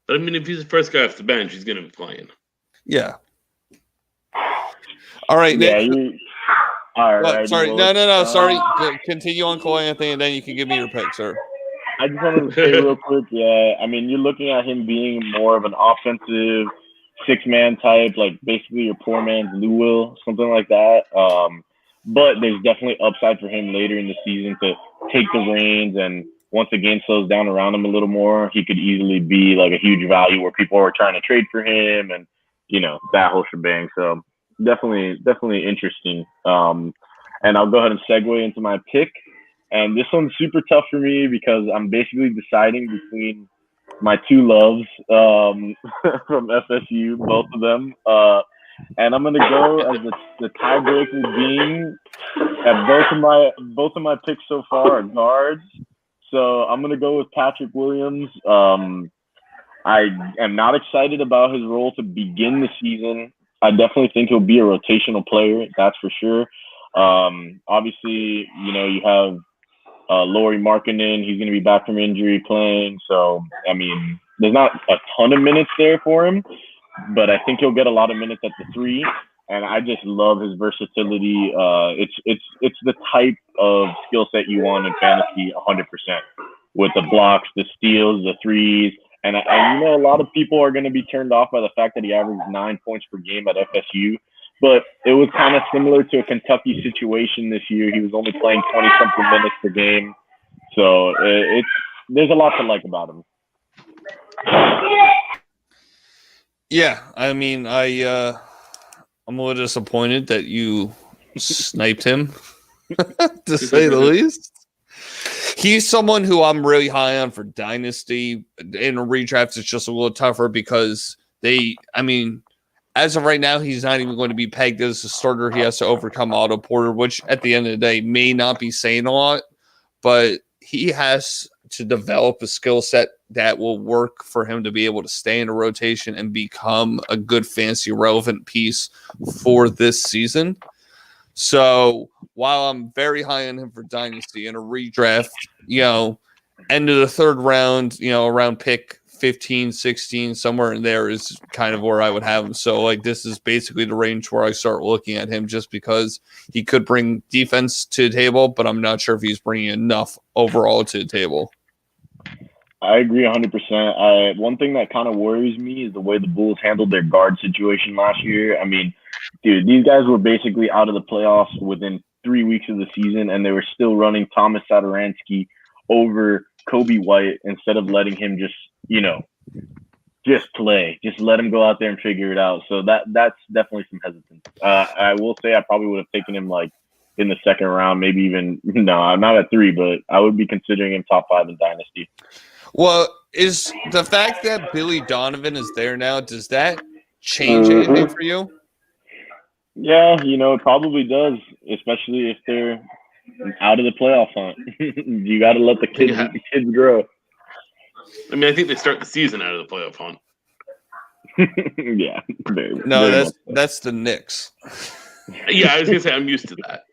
[SPEAKER 2] But, I mean, if he's the first guy off the bench, he's going to be playing.
[SPEAKER 1] Yeah. All right, Nick.
[SPEAKER 5] All right.
[SPEAKER 1] Sorry. No. Sorry. Continue on Cole Anthony, and then you can give me your pick, sir.
[SPEAKER 5] I just wanted to say real quick, I mean, you're looking at him being more of an offensive 6-man type, like basically your poor man's Lou Will, something like that. But there's definitely upside for him later in the season to take the reins, and once the game slows down around him a little more, he could easily be like a huge value where people are trying to trade for him, and that whole shebang. So definitely interesting. And I'll go ahead and segue into my pick. And this one's super tough for me because I'm basically deciding between my 2 loves from FSU, both of them. And I'm gonna go as the tiebreaker being at both of my picks so far are guards. So I'm gonna go with Patrick Williams. I am not excited about his role to begin the season. I definitely think he'll be a rotational player, that's for sure. Obviously, you have Lauri Markkanen. He's going to be back from injury playing. So, I mean, there's not a ton of minutes there for him, but I think he'll get a lot of minutes at the 3. And I just love his versatility. It's the type of skill set you want in fantasy 100%. with the blocks, the steals, the threes. And you know, a lot of people are going to be turned off by the fact that he averaged 9 points per game at FSU. But it was kind of similar to a Kentucky situation this year. He was only playing 20-something minutes per game. So there's a lot to like about him.
[SPEAKER 1] Yeah, I mean, I'm a little disappointed that you sniped him, to say the least. He's someone who I'm really high on for Dynasty. In a redraft, it's just a little tougher because as of right now, he's not even going to be pegged as a starter. He has to overcome Otto Porter, which at the end of the day may not be saying a lot, but he has to develop a skill set that will work for him to be able to stay in a rotation and become a good fantasy relevant piece for this season. So while I'm very high on him for Dynasty in a redraft, end of the third round, around pick 15, 16, somewhere in there is kind of where I would have him. So this is basically the range where I start looking at him, just because he could bring defense to the table, but I'm not sure if he's bringing enough overall to the table.
[SPEAKER 5] I agree 100%. One thing that kind of worries me is the way the Bulls handled their guard situation last year. I mean, dude, these guys were basically out of the playoffs within 3 weeks of the season, and they were still running Thomas Satoransky over Kobe White instead of letting him just play. Just let him go out there and figure it out. So that's definitely some hesitance. I will say I probably would have taken him in the second round, maybe even, no, I'm not at 3, but I would be considering him top 5 in Dynasty.
[SPEAKER 1] Well, is the fact that Billy Donovan is there now, does that change anything for you?
[SPEAKER 5] Yeah, it probably does, especially if they're out of the playoff hunt. You got to let the kids grow.
[SPEAKER 2] I mean, I think they start the season out of the playoff hunt.
[SPEAKER 5] Yeah.
[SPEAKER 1] That's the Knicks.
[SPEAKER 2] Yeah, I was going to say, I'm used to that.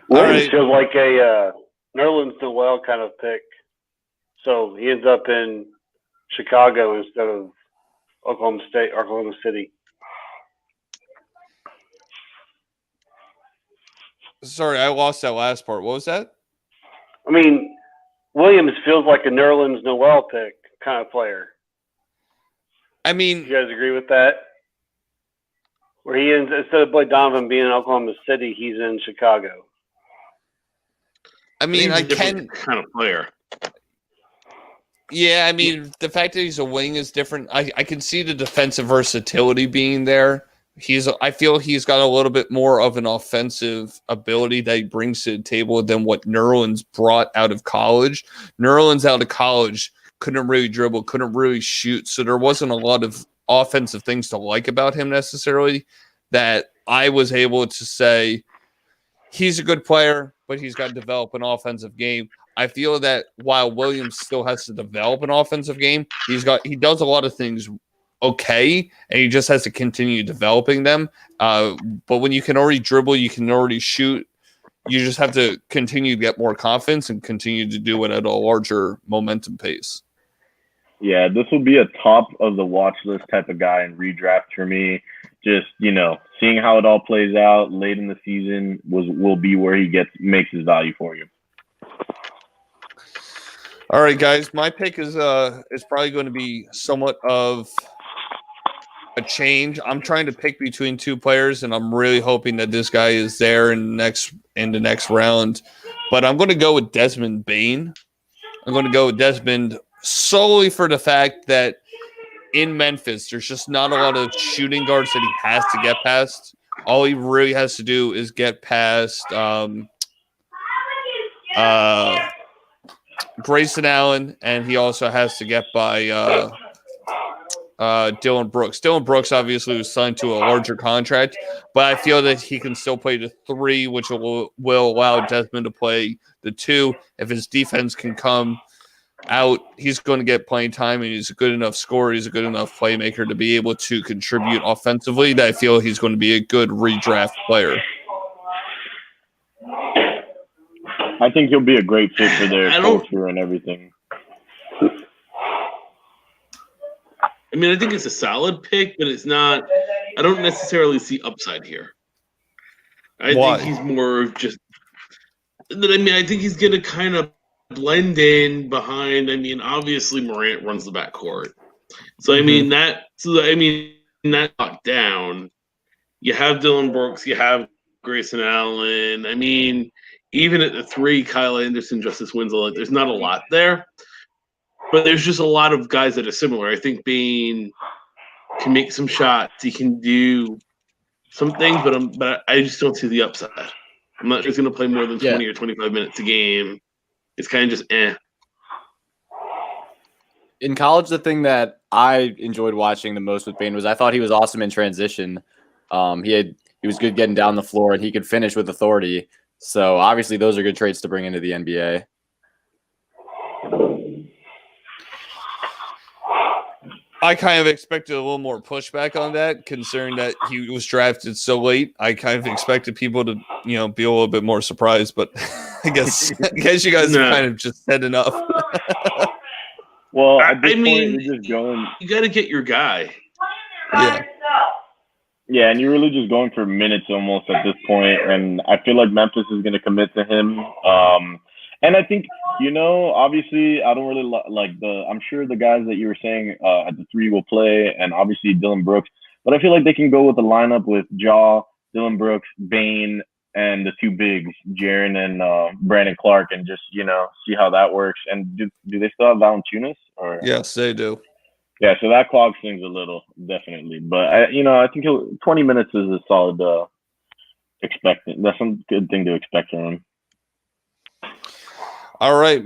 [SPEAKER 3] Williams feels like a Nerlens Noel kind of pick. So he ends up in Chicago instead of Oklahoma City.
[SPEAKER 1] Sorry, I lost that last part. What was that?
[SPEAKER 3] I mean, Williams feels like a Nerlens Noel pick kind of player.
[SPEAKER 1] I mean,
[SPEAKER 3] you guys agree with that? Where he ends, instead of Blake Donovan being in Oklahoma City, he's in Chicago.
[SPEAKER 1] I mean,
[SPEAKER 2] I can kind of player.
[SPEAKER 1] Yeah, I mean, the fact that he's a wing is different. I can see the defensive versatility being there. I feel he's got a little bit more of an offensive ability that he brings to the table than what Nerlens brought out of college. Nerlens out of college couldn't really dribble, couldn't really shoot, so there wasn't a lot of offensive things to like about him necessarily that I was able to say he's a good player, but he's got to develop an offensive game. I feel that while Williams still has to develop an offensive game, he does a lot of things okay, and he just has to continue developing them. But when you can already dribble, you can already shoot, you just have to continue to get more confidence and continue to do it at a larger momentum pace.
[SPEAKER 5] Yeah, this will be a top of the watch list type of guy in redraft for me. Just, seeing how it all plays out late in the season will be where he makes his value for you.
[SPEAKER 1] All right, guys, my pick is probably going to be somewhat of a change. I'm trying to pick between two players, and I'm really hoping that this guy is there in the next round. But I'm going to go with Desmond Bane. I'm going to go with Desmond solely for the fact that in Memphis, there's just not a lot of shooting guards that he has to get past. All he really has to do is get past Grayson Allen, and he also has to get by Dylan Brooks. Dylan Brooks obviously was signed to a larger contract, but I feel that he can still play the 3, which will allow Desmond to play the 2. If his defense can come out, he's going to get playing time, and he's a good enough scorer, he's a good enough playmaker to be able to contribute offensively that I feel he's going to be a good redraft player.
[SPEAKER 5] I think he'll be a great fit for their culture and everything.
[SPEAKER 2] I mean, I think it's a solid pick, but it's not – I don't necessarily see upside here. I think he's more of just I think he's going to kind of blend in behind. Obviously Morant runs the backcourt, so that locked down. You have Dylan Brooks, you have Grayson Allen. Even at the 3, Kyle Anderson, Justice Winslow, there's not a lot there, but there's just a lot of guys that are similar. I think Bane can make some shots. He can do some things, but I just don't see the upside. I'm not sure he's going to play more than 20 or 25 minutes a game. It's kind of just
[SPEAKER 4] In college, the thing that I enjoyed watching the most with Bane was I thought he was awesome in transition. He was good getting down the floor, and he could finish with authority. So obviously, those are good traits to bring into the NBA.
[SPEAKER 1] I kind of expected a little more pushback on that, considering that he was drafted so late. I kind of expected people to, be a little bit more surprised, but I guess you guys have kind of just said enough.
[SPEAKER 5] Well, at this point, you're just going.
[SPEAKER 2] You got to get your guy.
[SPEAKER 1] Yeah.
[SPEAKER 5] Yeah, and you're really just going for minutes almost at this point, and I feel like Memphis is going to commit to him. And I think, obviously, I don't really I'm sure the guys that you were saying at the 3 will play, and obviously Dylan Brooks, but I feel like they can go with a lineup with Ja, Dylan Brooks, Bane, and the 2 bigs, Jaren and Brandon Clark, and just, see how that works. And do they still have Valanciunas? Or?
[SPEAKER 1] Yes, they do.
[SPEAKER 5] Yeah, so that clogs things a little, definitely. But I think 20 minutes is a solid expected. That's some good thing to expect from him.
[SPEAKER 1] All right,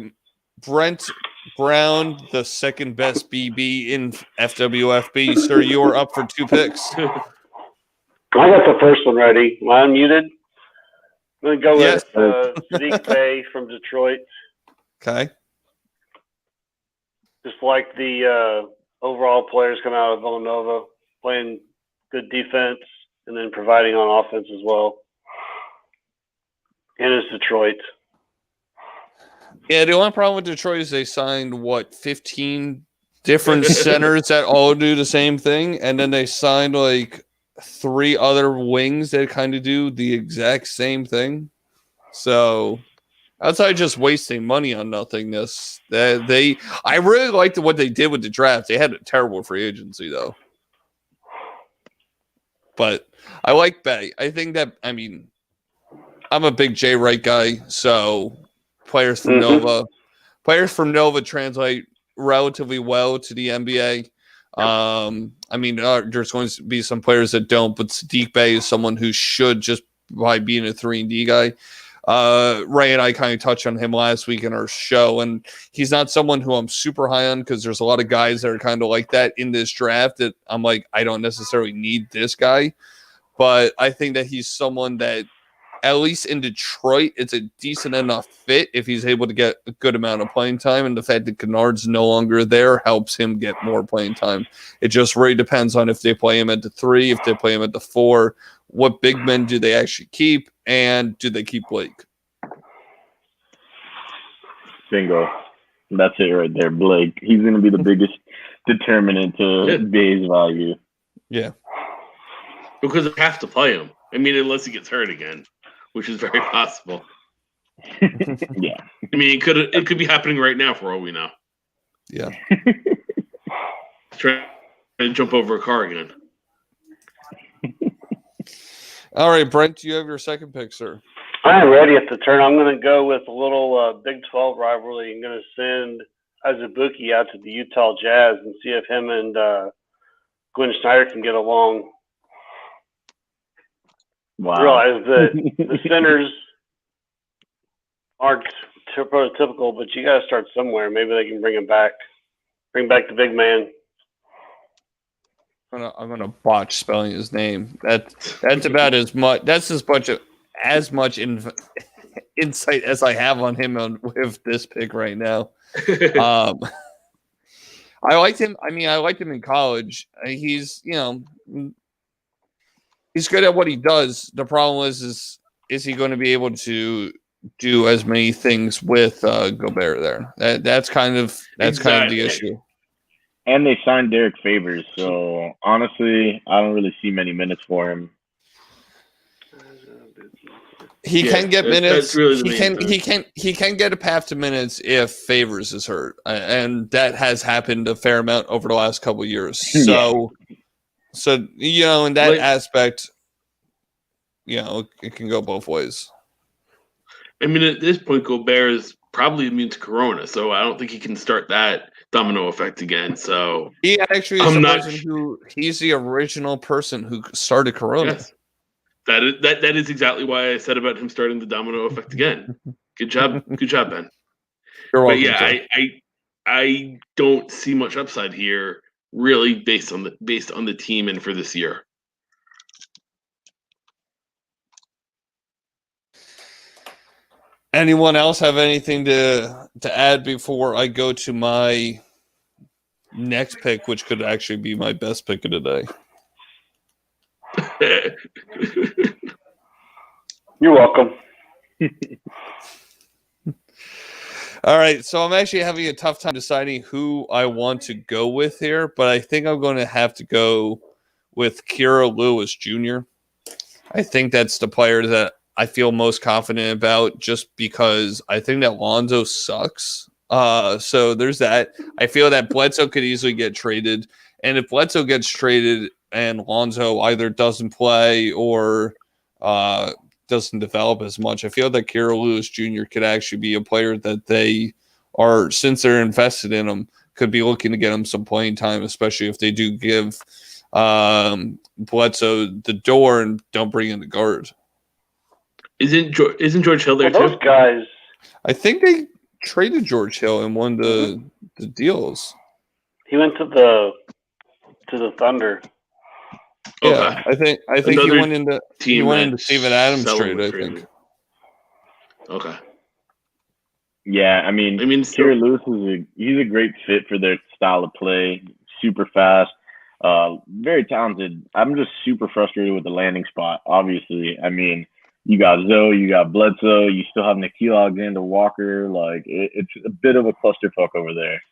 [SPEAKER 1] Brent Brown, the second best BB in FWFB. Sir, you are up for 2 picks.
[SPEAKER 3] I got the first one ready. Am I unmuted? I'm going to go with Sadiq Bey from Detroit.
[SPEAKER 1] Okay.
[SPEAKER 3] Just like the overall players coming out of Villanova, playing good defense and then providing on offense as well. And it's Detroit.
[SPEAKER 1] Yeah, the only problem with Detroit is they signed, 15 different centers that all do the same thing, and then they signed, 3 other wings that kind of do the exact same thing. So outside just wasting money on nothingness, I really liked what they did with the draft. They had a terrible free agency, though. But I like Bay. I think that, I'm a big Jay Wright guy, so players from Nova translate relatively well to the NBA. There's going to be some players that don't, but Sadiq Bey is someone who should, just by being a 3-and-D guy. Ray and I kind of touched on him last week in our show, and he's not someone who I'm super high on because there's a lot of guys that are kind of like that in this draft that I'm like, I don't necessarily need this guy. But I think that he's someone that, at least in Detroit, it's a decent enough fit if he's able to get a good amount of playing time. And the fact that Kennard's no longer there helps him get more playing time. It just really depends on if they play him at the 3, if they play him at the 4, what big men do they actually keep, and do they keep Blake?
[SPEAKER 5] Bingo. That's it right there, Blake. He's going to be the biggest determinant to Bay's value.
[SPEAKER 1] Yeah.
[SPEAKER 2] Because they have to play him. Unless he gets hurt again, which is very possible.
[SPEAKER 5] Yeah.
[SPEAKER 2] It could be happening right now for all we know.
[SPEAKER 1] Yeah.
[SPEAKER 2] Trying to jump over a car again.
[SPEAKER 1] All right, Brent, do you have your second pick, sir?
[SPEAKER 3] I'm ready at the turn. I'm going to go with a little Big 12 rivalry. I'm going to send Azubuike out to the Utah Jazz and see if him and Gwen Snyder can get along.
[SPEAKER 5] Wow.
[SPEAKER 3] Realize that the centers aren't prototypical, but you got to start somewhere. Maybe they can bring him back. Bring back the big man.
[SPEAKER 1] I'm gonna botch spelling his name. That's about as much. That's as much insight as I have on him with this pick right now. I liked him. I liked him in college. He's he's good at what he does. The problem is he going to be able to do as many things with Gobert there? That's kind of the issue.
[SPEAKER 5] And they signed Derek Favors, so honestly, I don't really see many minutes for him.
[SPEAKER 1] He
[SPEAKER 2] Yeah,
[SPEAKER 1] can get minutes.
[SPEAKER 2] That's really the
[SPEAKER 1] He can get a path to minutes if Favors is hurt, and that has happened a fair amount over the last couple of years. So, in that aspect, it can go both ways.
[SPEAKER 2] I mean, at this point, Gobert is probably immune to Corona, so I don't think he can start that domino effect again. So
[SPEAKER 1] he actually is he's the original person who started Corona.
[SPEAKER 2] Yes. That is exactly why I said about him starting the domino effect again. Good job, Ben.
[SPEAKER 1] You're welcome.
[SPEAKER 2] But yeah, I don't see much upside here, really, based on the team and for this year.
[SPEAKER 1] Anyone else have anything to add before I go to my next pick, which could actually be my best pick of the day?
[SPEAKER 3] You're welcome.
[SPEAKER 1] All right, so I'm actually having a tough time deciding who I want to go with here, but I think I'm going to have to go with Kira Lewis Jr. I think that's the player that I feel most confident about just because I think that Lonzo sucks. So there's that. I feel that Bledsoe could easily get traded, and if Bledsoe gets traded and Lonzo either doesn't play or doesn't develop as much, I feel that Kira Lewis Jr. could actually be a player that they are, since they're invested in him, could be looking to get him some playing time, especially if they do give Bledsoe the door and don't bring in the guard.
[SPEAKER 2] Isn't George Hill there
[SPEAKER 3] those
[SPEAKER 2] too?
[SPEAKER 3] Guys,
[SPEAKER 1] I think they traded George Hill in one of the deals.
[SPEAKER 3] He went to the Thunder.
[SPEAKER 1] Yeah,
[SPEAKER 2] okay.
[SPEAKER 1] I think he went into Steven Adams trade. I think.
[SPEAKER 2] Okay.
[SPEAKER 5] Yeah, I mean Kira Lewis he's a great fit for their style of play. Super fast, very talented. I'm just super frustrated with the landing spot. Obviously, I mean, you got Zoe, you got Bledsoe, you still have Nickeil Alexander-Walker. Like it's a bit of a clusterfuck over there.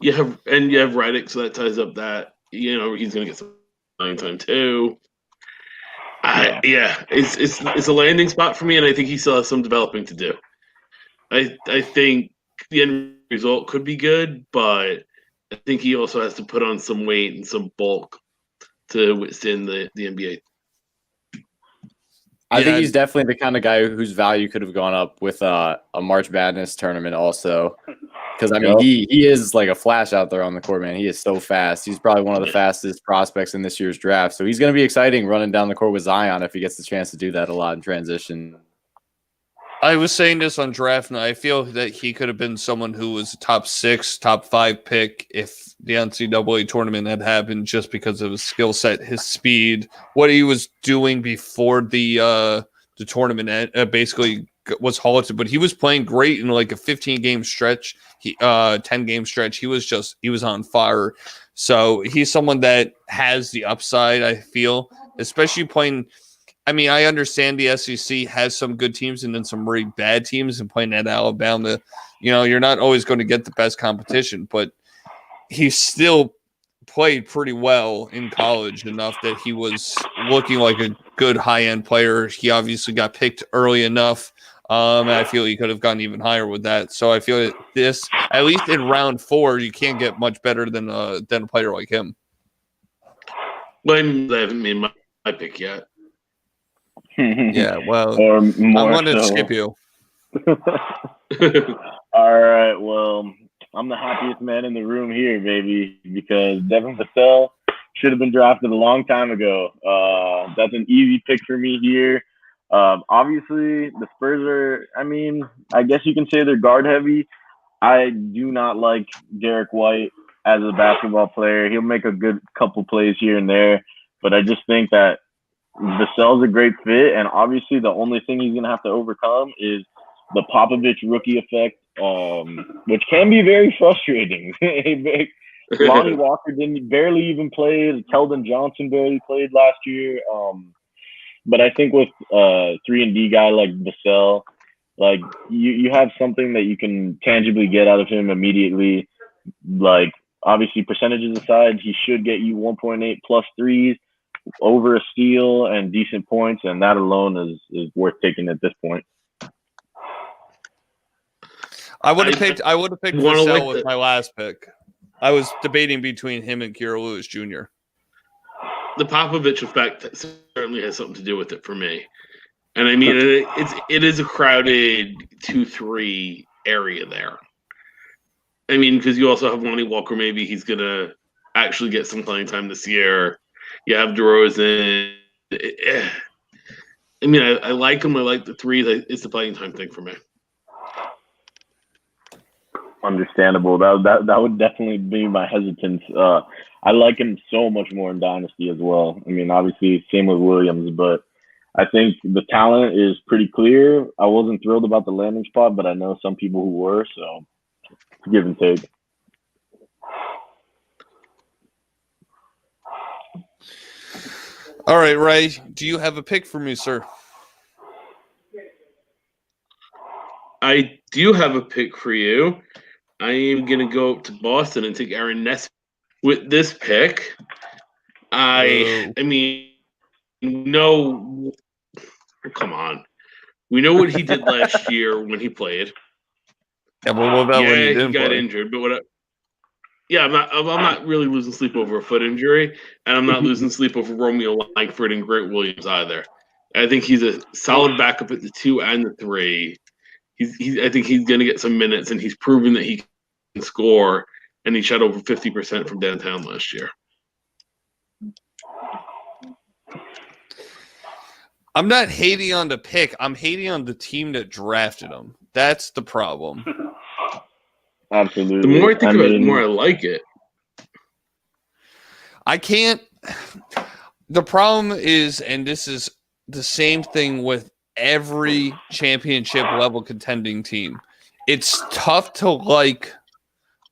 [SPEAKER 2] You have Redick, so that ties up that he's going to get some playing time too. It's a landing spot for me, and I think he still has some developing to do. I think the end result could be good, but I think he also has to put on some weight and some bulk to withstand the NBA.
[SPEAKER 4] I think he's definitely the kind of guy whose value could have gone up with a March Madness tournament also. Because, I mean, he is like a flash out there on the court, man. He is so fast. He's probably one of the fastest prospects in this year's draft. So he's going to be exciting running down the court with Zion if he gets the chance to do that a lot in transition.
[SPEAKER 1] I was saying this on draft night. I feel that he could have been someone who was a top 6, top 5 pick if the NCAA tournament had happened, just because of his skill set, his speed, what he was doing before the tournament basically was halted. But he was playing great in like a 15-game stretch, 10-game stretch. He was on fire. So he's someone that has the upside, I feel, especially playing. I mean, I understand the SEC has some good teams and then some really bad teams, and playing at Alabama, you're not always going to get the best competition, but he still played pretty well in college, enough that he was looking like a good high-end player. He obviously got picked early enough. And I feel he could have gone even higher with that. So I feel that this, at least in round 4, you can't get much better than a player like him.
[SPEAKER 2] Well, I haven't made my pick yet.
[SPEAKER 1] Yeah, well,
[SPEAKER 5] I
[SPEAKER 1] wanted to skip you.
[SPEAKER 5] All right, well, I'm the happiest man in the room here, baby, because Devin Vassell should have been drafted a long time ago. That's an easy pick for me here. Obviously, the Spurs are, I guess you can say they're guard heavy. I do not like Derek White as a basketball player. He'll make a good couple plays here and there, but I just think that Vassell's a great fit, and obviously the only thing he's going to have to overcome is the Popovich rookie effect, which can be very frustrating. Lonnie Walker barely even played. Keldon Johnson barely played last year. But I think with 3-and-D guy like Vassell, like you have something that you can tangibly get out of him immediately. Like, obviously, percentages aside, he should get you 1.8 plus threes. over a steal and decent points, and that alone is worth taking at this point.
[SPEAKER 1] I would have picked
[SPEAKER 2] wanna
[SPEAKER 1] Vassell
[SPEAKER 2] like
[SPEAKER 1] with
[SPEAKER 2] the-
[SPEAKER 1] my last pick. I was debating between him and Kira Lewis Jr.
[SPEAKER 2] The Popovich effect certainly has something to do with it for me. And I mean, it is a crowded 2-3 area there. I mean, because you also have Lonnie Walker. Maybe he's gonna actually get some playing time this year. You have DeRozan. I mean, I like him. I like the threes. It's the playing time thing for me.
[SPEAKER 5] Understandable. That would definitely be my hesitance. I like him so much more in Dynasty as well. I mean, obviously, same with Williams, but I think the talent is pretty clear. I wasn't thrilled about the landing spot, but I know some people who were, so give and take.
[SPEAKER 1] All right, Ray, do you have a pick for me, sir?
[SPEAKER 2] I do have a pick for you. I am going to go up to Boston and take Aaron Nesmith with this pick. I mean, no, come on. We know what he did last year when he played.
[SPEAKER 1] Yeah, but what about when he
[SPEAKER 2] He
[SPEAKER 1] didn't
[SPEAKER 2] got
[SPEAKER 1] play?
[SPEAKER 2] injured, but I'm not really losing sleep over a foot injury, and I'm not losing sleep over Romeo Langford and Grant Williams either. I think he's a solid backup at the 2 and the 3. I think he's going to get some minutes, and he's proven that he can score, and he shot over 50% from downtown last year.
[SPEAKER 1] I'm not hating on the pick. I'm hating on the team that drafted him. That's the problem.
[SPEAKER 5] Absolutely.
[SPEAKER 2] The more I think about it, the more I like it.
[SPEAKER 1] I can't. The problem is, and this is the same thing with every championship level contending team. It's tough to like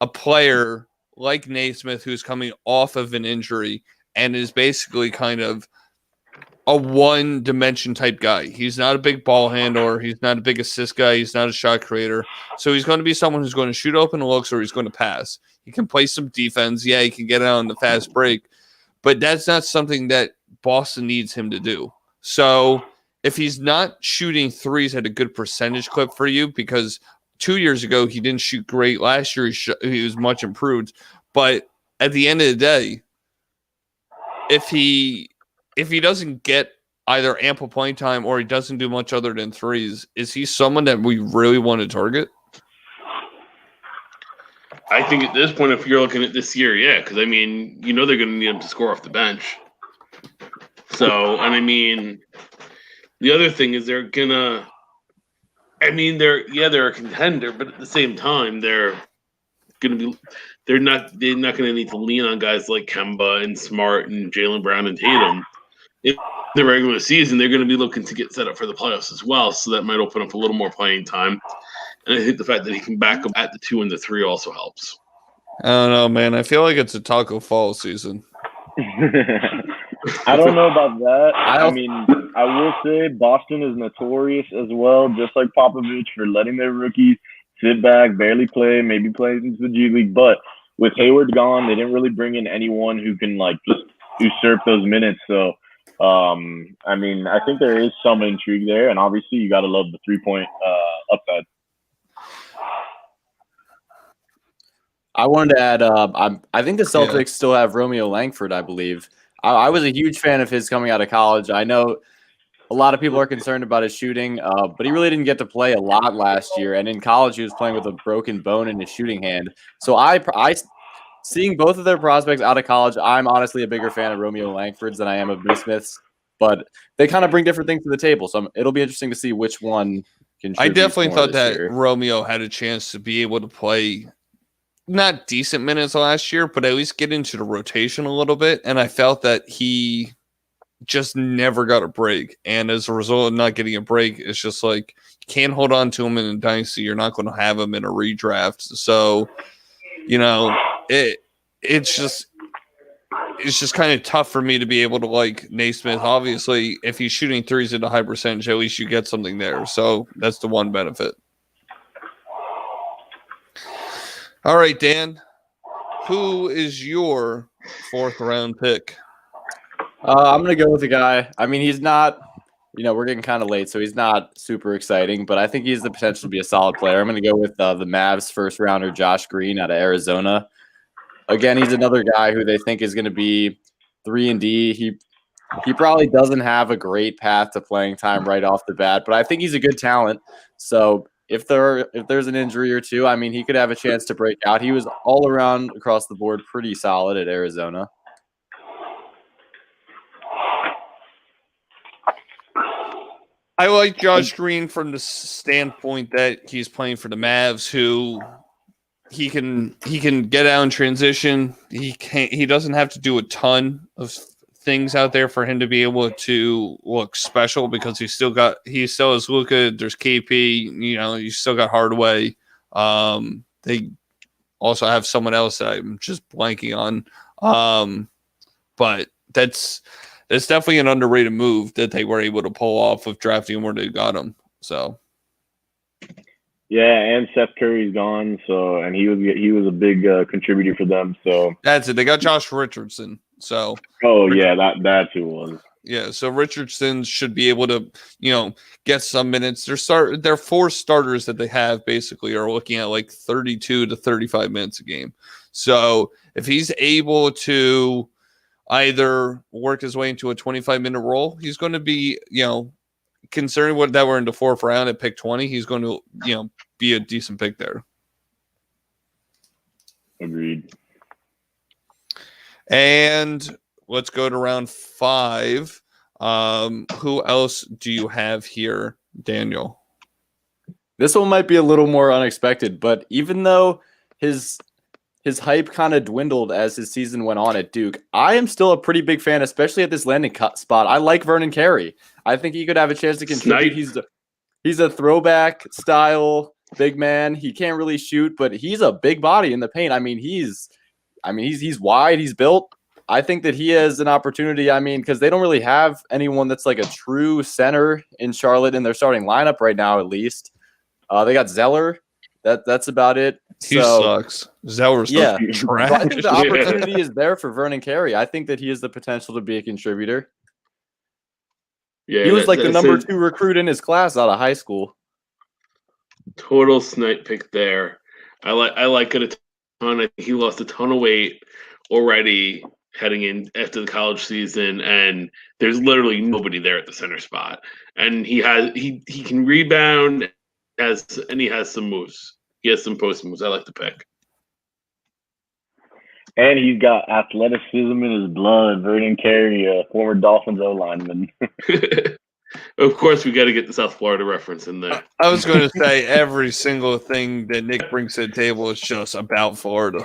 [SPEAKER 1] a player like Naismith who's coming off of an injury and is basically kind of a one-dimension type guy. He's not a big ball handler. He's not a big assist guy. He's not a shot creator. So he's going to be someone who's going to shoot open looks or he's going to pass. He can play some defense. Yeah, he can get out on the fast break. But that's not something that Boston needs him to do. So if he's not shooting threes at a good percentage clip for you, because 2 years ago he didn't shoot great. Last year he was much improved. But at the end of the day, if he doesn't get either ample playing time or he doesn't do much other than threes, is he someone that we really want to target?
[SPEAKER 2] I think at this point, if you're looking at this year, yeah, because I mean, they're going to need him to score off the bench. So, and I mean, the other thing is they're a contender, but at the same time, they're not going to need to lean on guys like Kemba and Smart and Jaylen Brown and Tatum. In the regular season, they're going to be looking to get set up for the playoffs as well, so that might open up a little more playing time. And I think the fact that he can back up at the 2 and the 3 also helps.
[SPEAKER 1] I don't know, man. I feel like it's a Taco Fall season.
[SPEAKER 5] I don't know about that. I mean, I will say Boston is notorious as well, just like Popovich, for letting their rookies sit back, barely play, maybe play into the G League. But with Hayward gone, they didn't really bring in anyone who can just usurp those minutes. So, I mean, I think there is some intrigue there, and obviously you got to love the 3-point upside.
[SPEAKER 4] I wanted to add, I think the Celtics still have Romeo Langford, I believe. I was a huge fan of his coming out of college. I know a lot of people are concerned about his shooting, but he really didn't get to play a lot last year. And in college, he was playing with a broken bone in his shooting hand. So I seeing both of their prospects out of college, I'm honestly a bigger fan of Romeo Langford's than I am of Nesmith's. But they kind of bring different things to the table. So it'll be interesting to see which one can.
[SPEAKER 1] I definitely thought that Romeo had a chance to be able to play not decent minutes last year, but at least get into the rotation a little bit. And I felt that he just never got a break. And as a result of not getting a break, it's just like you can't hold on to him in a dynasty. You're not going to have him in a redraft. So, it's just kind of tough for me to be able to like Naismith. Obviously, if he's shooting threes at a high percentage, at least you get something there. So that's the one benefit. All right, Dan, who is your 4th round pick?
[SPEAKER 4] I'm going to go with the guy. I mean, he's not, we're getting kind of late, so he's not super exciting, but I think he has the potential to be a solid player. I'm going to go with the Mavs first rounder, Josh Green out of Arizona. Again, he's another guy who they think is going to be 3-and-D. He probably doesn't have a great path to playing time right off the bat, but I think he's a good talent. So if there's an injury or two, I mean, he could have a chance to break out. He was all around across the board pretty solid at Arizona.
[SPEAKER 1] I like Josh Green from the standpoint that he's playing for the Mavs, who he can get out in transition. He doesn't have to do a ton of things out there for him to be able to look special because he still has Luka. There's KP. You still got Hardaway. They also have someone else that I'm just blanking on. But that's definitely an underrated move that they were able to pull off with drafting where they got him. So.
[SPEAKER 5] Yeah, and Seth Curry's gone, and he was a big contributor for them. So
[SPEAKER 1] that's it. They got Josh Richardson. So
[SPEAKER 5] that's who it was.
[SPEAKER 1] Yeah, so Richardson should be able to, get some minutes. Their 4 starters that they have basically are looking at like 32 to 35 minutes a game. So if he's able to either work his way into a 25-minute role, he's going to be, considering that we're in the 4th round at pick 20, he's going to, be a decent pick there.
[SPEAKER 5] Agreed.
[SPEAKER 1] And let's go to round 5. Who else do you have here, Daniel?
[SPEAKER 4] This one might be a little more unexpected, but even though his hype kind of dwindled as his season went on at Duke, I am still a pretty big fan, especially at this landing spot. I like Vernon Carey. I think he could have a chance to contribute. He's a throwback style big man. He can't really shoot, but he's a big body in the paint. I mean, he's wide. He's built. I think that he has an opportunity. I mean, because they don't really have anyone that's like a true center in Charlotte in their starting lineup right now, at least. They got Zeller. That's about it.
[SPEAKER 1] He sucks. Zeller's trash.
[SPEAKER 4] I think the opportunity is there for Vernon Carey. I think that he has the potential to be a contributor. Yeah, he was like the number 2 recruit in his class out of high school.
[SPEAKER 2] Total snipe pick there. I like it a ton. He lost a ton of weight already heading in after the college season, and there's literally nobody there at the center spot. And he can rebound, and he has some moves. He has some post moves. I like the pick.
[SPEAKER 5] And he's got athleticism in his blood. Vernon Carey, a former Dolphins O-lineman.
[SPEAKER 2] Of course, we got to get the South Florida reference in there.
[SPEAKER 1] I was going to say every single thing that Nick brings to the table is just about Florida.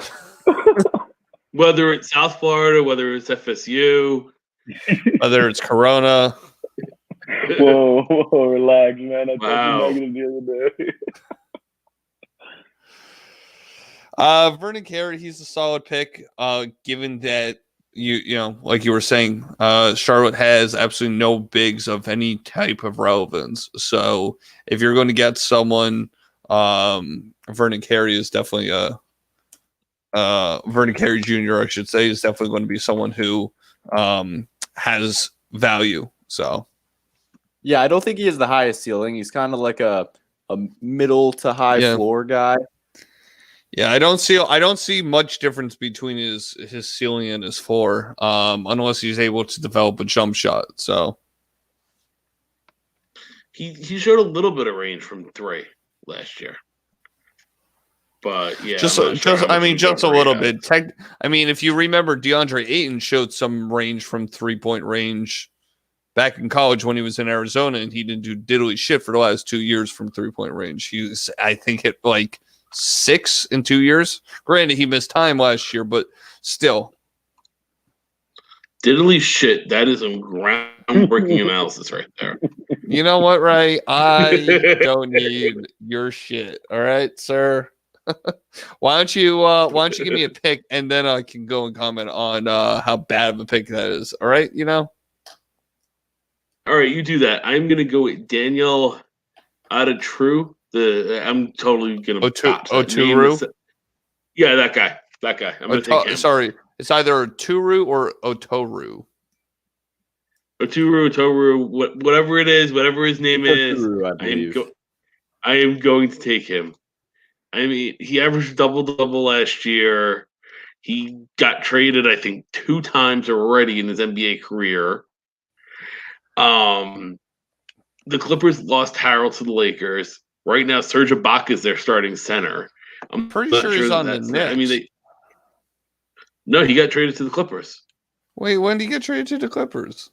[SPEAKER 2] Whether it's South Florida, whether it's FSU,
[SPEAKER 1] whether it's Corona.
[SPEAKER 5] Whoa, relax, man. I thought you were negative the other day.
[SPEAKER 1] Vernon Carey, he's a solid pick, given that like you were saying, Charlotte has absolutely no bigs of any type of relevance. So if you're going to get someone, Vernon Carey is definitely Vernon Carey Jr., I should say, is definitely going to be someone who has value. So
[SPEAKER 4] yeah, I don't think he has the highest ceiling. He's kind of like a middle to high floor guy.
[SPEAKER 1] Yeah, I don't see much difference between his ceiling and his floor, unless he's able to develop a jump shot. So
[SPEAKER 2] he showed a little bit of range from 3 last year, but yeah, just a
[SPEAKER 1] little bit. If you remember, DeAndre Ayton showed some range from 3-point range back in college when he was in Arizona, and he didn't do diddly shit for the last 2 years from 3-point range. He was, I think, hit like 6 in 2 years. Granted, he missed time last year, but still.
[SPEAKER 2] Diddly shit. That is some groundbreaking analysis right there.
[SPEAKER 1] You know what, Ray? I don't need your shit. All right, sir. Why don't you give me a pick, and then I can go and comment on how bad of a pick that is. All right,
[SPEAKER 2] All right, you do that. I'm gonna go with Daniel True. I'm totally gonna
[SPEAKER 1] Oturu.
[SPEAKER 2] Yeah, that guy. I'm gonna take him.
[SPEAKER 1] Sorry, it's either Oturu or Otoru.
[SPEAKER 2] Toru, whatever it is, whatever his name is,
[SPEAKER 4] Toru, I believe.
[SPEAKER 2] I am going to take him. I mean, he averaged double last year. He got traded, I think, 2 times already in his NBA career. The Clippers lost Harold to the Lakers. Right now, Serge Ibaka is their starting center. I'm
[SPEAKER 1] Pretty
[SPEAKER 2] not
[SPEAKER 1] sure he's on the
[SPEAKER 2] that's
[SPEAKER 1] Knicks.
[SPEAKER 2] I mean, no, he got traded to the Clippers.
[SPEAKER 1] Wait, when did he get traded to the Clippers?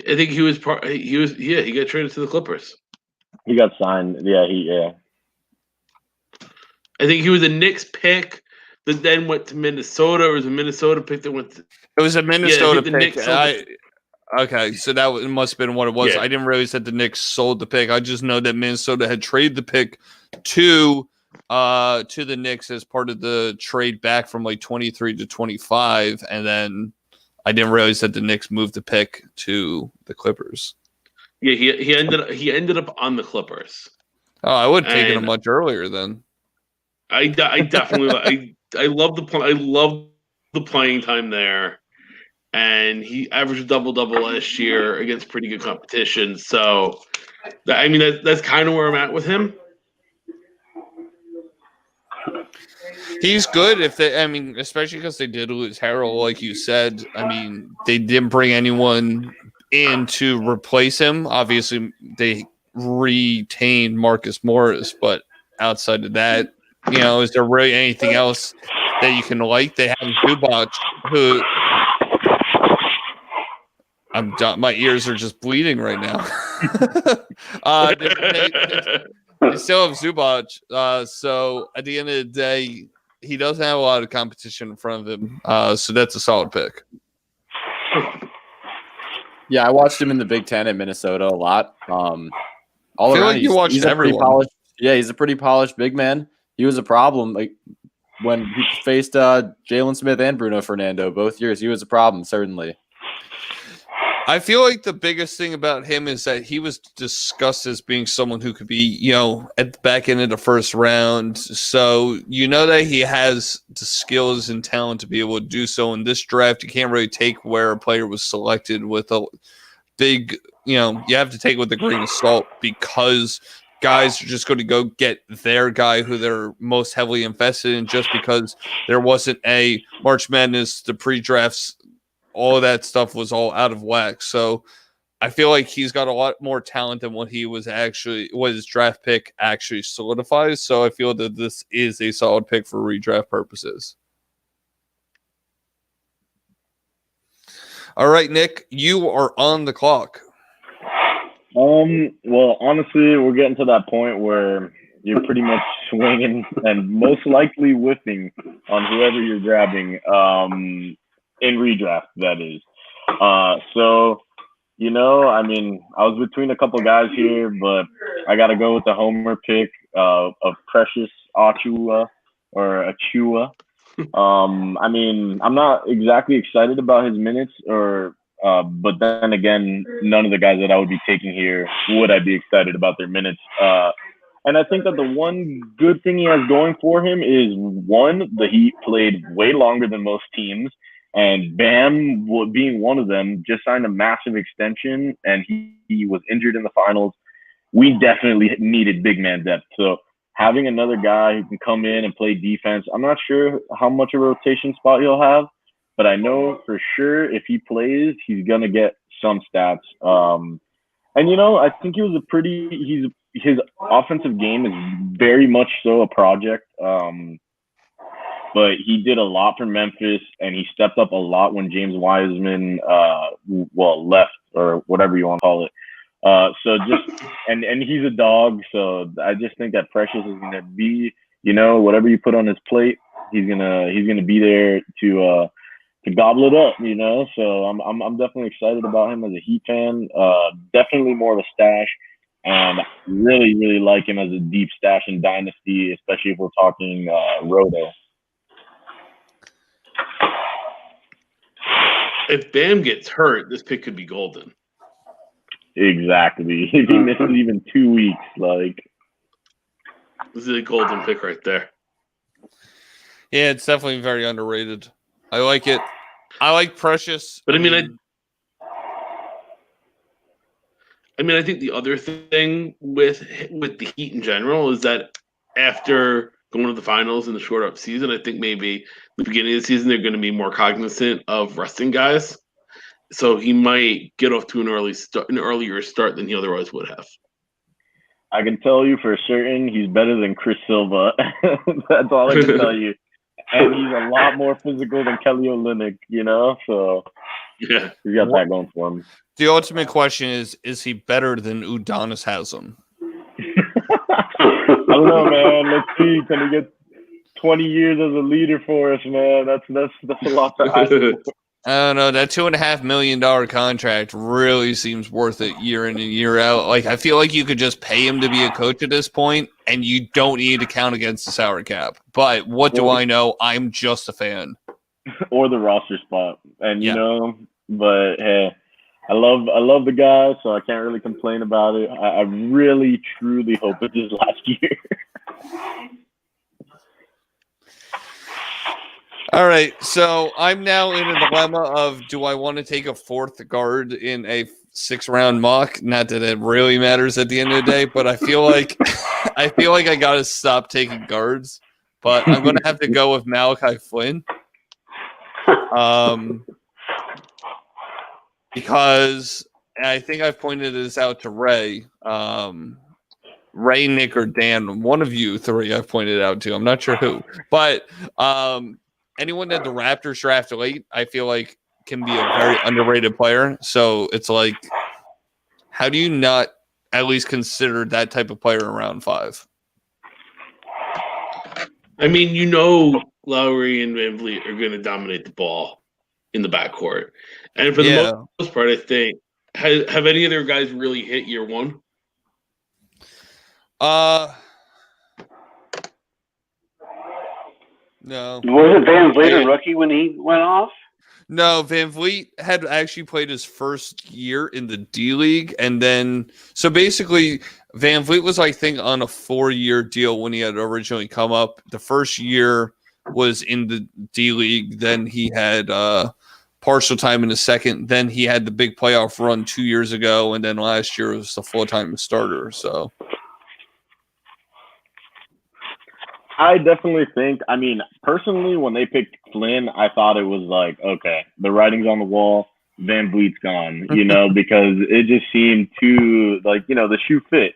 [SPEAKER 2] I think he was he got traded to the Clippers.
[SPEAKER 5] He got signed. Yeah.
[SPEAKER 2] I think he was a Knicks pick that then went to Minnesota. Or was a Minnesota pick that went to...
[SPEAKER 1] It was a Minnesota
[SPEAKER 2] the
[SPEAKER 1] pick.
[SPEAKER 2] Knicks sold
[SPEAKER 1] Okay, so that must have been what it was.
[SPEAKER 2] Yeah.
[SPEAKER 1] I didn't realize that the Knicks sold the pick. I just know that Minnesota had traded the pick to the Knicks as part of the trade back from like 23 to 25, and then I didn't realize that the Knicks moved the pick to the Clippers.
[SPEAKER 2] Yeah, he ended up on the Clippers.
[SPEAKER 1] Oh, I would have taken him much earlier then.
[SPEAKER 2] I definitely I love the playing time there, and he averaged a double last year against pretty good competition. So, I mean that's kind of where I'm at with him.
[SPEAKER 1] He's good especially because they did lose Harrell, like you said. I mean, they didn't bring anyone in to replace him. Obviously, they retained Marcus Morris, but outside of that, is there really anything else that you can like? They have Zubac, who I'm done. My ears are just bleeding right now. They still have Zubac, so at the end of the day, he doesn't have a lot of competition in front of him. So that's a solid pick.
[SPEAKER 4] Yeah, I watched him in the Big Ten at Minnesota a lot. All
[SPEAKER 1] I feel
[SPEAKER 4] around,
[SPEAKER 1] like you watched
[SPEAKER 4] he's a pretty
[SPEAKER 1] everyone.
[SPEAKER 4] polished. Yeah, he's a pretty polished big man. He was a problem. Like when he faced Jalen Smith and Bruno Fernando both years, he was a problem, certainly.
[SPEAKER 1] I feel like the biggest thing about him is that he was discussed as being someone who could be, at the back end of the first round. So that he has the skills and talent to be able to do so in this draft. You can't really take where a player was selected with a big, you have to take it with a grain of salt, because guys are just going to go get their guy who they're most heavily invested in just because there wasn't a March Madness, the pre-drafts, all of that stuff was all out of whack. So I feel like he's got a lot more talent than what his draft pick actually solidifies. So I feel that this is a solid pick for redraft purposes. All right, Nick, you are on the clock.
[SPEAKER 5] Well, honestly, we're getting to that point where you're pretty much swinging and most likely whiffing on whoever you're grabbing. In redraft, that is. So, I was between a couple guys here, but I got to go with the homer pick of Precious Achua. I'm not exactly excited about his minutes, but then again, none of the guys that I would be taking here would I be excited about their minutes. And I think that the one good thing he has going for him is, one, the Heat played way longer than most teams. And Bam, being one of them, just signed a massive extension, and he was injured in the finals. We definitely needed big man depth. So having another guy who can come in and play defense, I'm not sure how much a rotation spot he'll have, but I know for sure if he plays, he's going to get some stats. I think his offensive game is very much so a project. But he did a lot for Memphis, and he stepped up a lot when James Wiseman, left, or whatever you want to call it. And he's a dog, so I just think that Precious is gonna be, whatever you put on his plate, he's gonna be there to gobble it up, So I'm definitely excited about him as a Heat fan. Definitely more of a stash, and really, really like him as a deep stash in Dynasty, especially if we're talking Roto.
[SPEAKER 2] If Bam gets hurt, this pick could be golden.
[SPEAKER 5] Exactly. If he misses even 2 weeks,
[SPEAKER 2] this is a golden pick right there.
[SPEAKER 1] Yeah, it's definitely very underrated. I like it. I like Precious.
[SPEAKER 2] But I mean, I think the other thing with the Heat in general is that after going to the finals in the short up season, I think maybe the beginning of the season they're going to be more cognizant of resting guys. So he might get off to an earlier start than he otherwise would have.
[SPEAKER 5] I can tell you for certain he's better than Chris Silva. That's all I can tell you. And he's a lot more physical than Kelly Olynyk, you know? So
[SPEAKER 2] yeah,
[SPEAKER 5] he's got that going for him.
[SPEAKER 1] The ultimate question is he better than Udonis Haslem?
[SPEAKER 5] I don't know, man. Let's see. Can he get 20 years as a leader for us, man? That's a lot to ask for.
[SPEAKER 1] I don't know. That $2.5 million contract really seems worth it year in and year out. Like, I feel like you could just pay him to be a coach at this point, and you don't need to count against the salary cap. But what do I know? I'm just a fan.
[SPEAKER 5] Or the roster spot, and you know. But hey, I love the guy, so I can't really complain about it. I really, truly hope it's his last year.
[SPEAKER 1] All right, so I'm now in a dilemma of, do I want to take a fourth guard in a 6-round mock? Not that it really matters at the end of the day, but I feel like I got to stop taking guards. But I'm going to have to go with Malachi Flynn, because I think I've pointed this out to Ray. Ray, Nick, or Dan, one of you three I've pointed it out to. I'm not sure who, but anyone that the Raptors draft late, I feel like can be a very underrated player. So it's like, how do you not at least consider that type of player in round 5?
[SPEAKER 2] I mean, you know, Lowry and Van Vliet are going to dominate the ball in the backcourt, and for the most part, I think have any of their guys really hit year 1?
[SPEAKER 1] No.
[SPEAKER 3] Was it Van Vliet a rookie when he went off?
[SPEAKER 1] No, Van Vliet had actually played his first year in the D League, and then so basically Van Vliet was, I think, on a 4-year deal when he had originally come up. The first year was in the D League, then he had partial time in the second, then he had the big playoff run 2 years ago, and then last year was the full-time starter. So
[SPEAKER 5] I definitely think, I mean, personally, when they picked Flynn, I thought it was like, okay, the writing's on the wall, Van Vliet's gone, you know, because it just seemed too, like, you know, the shoe fit.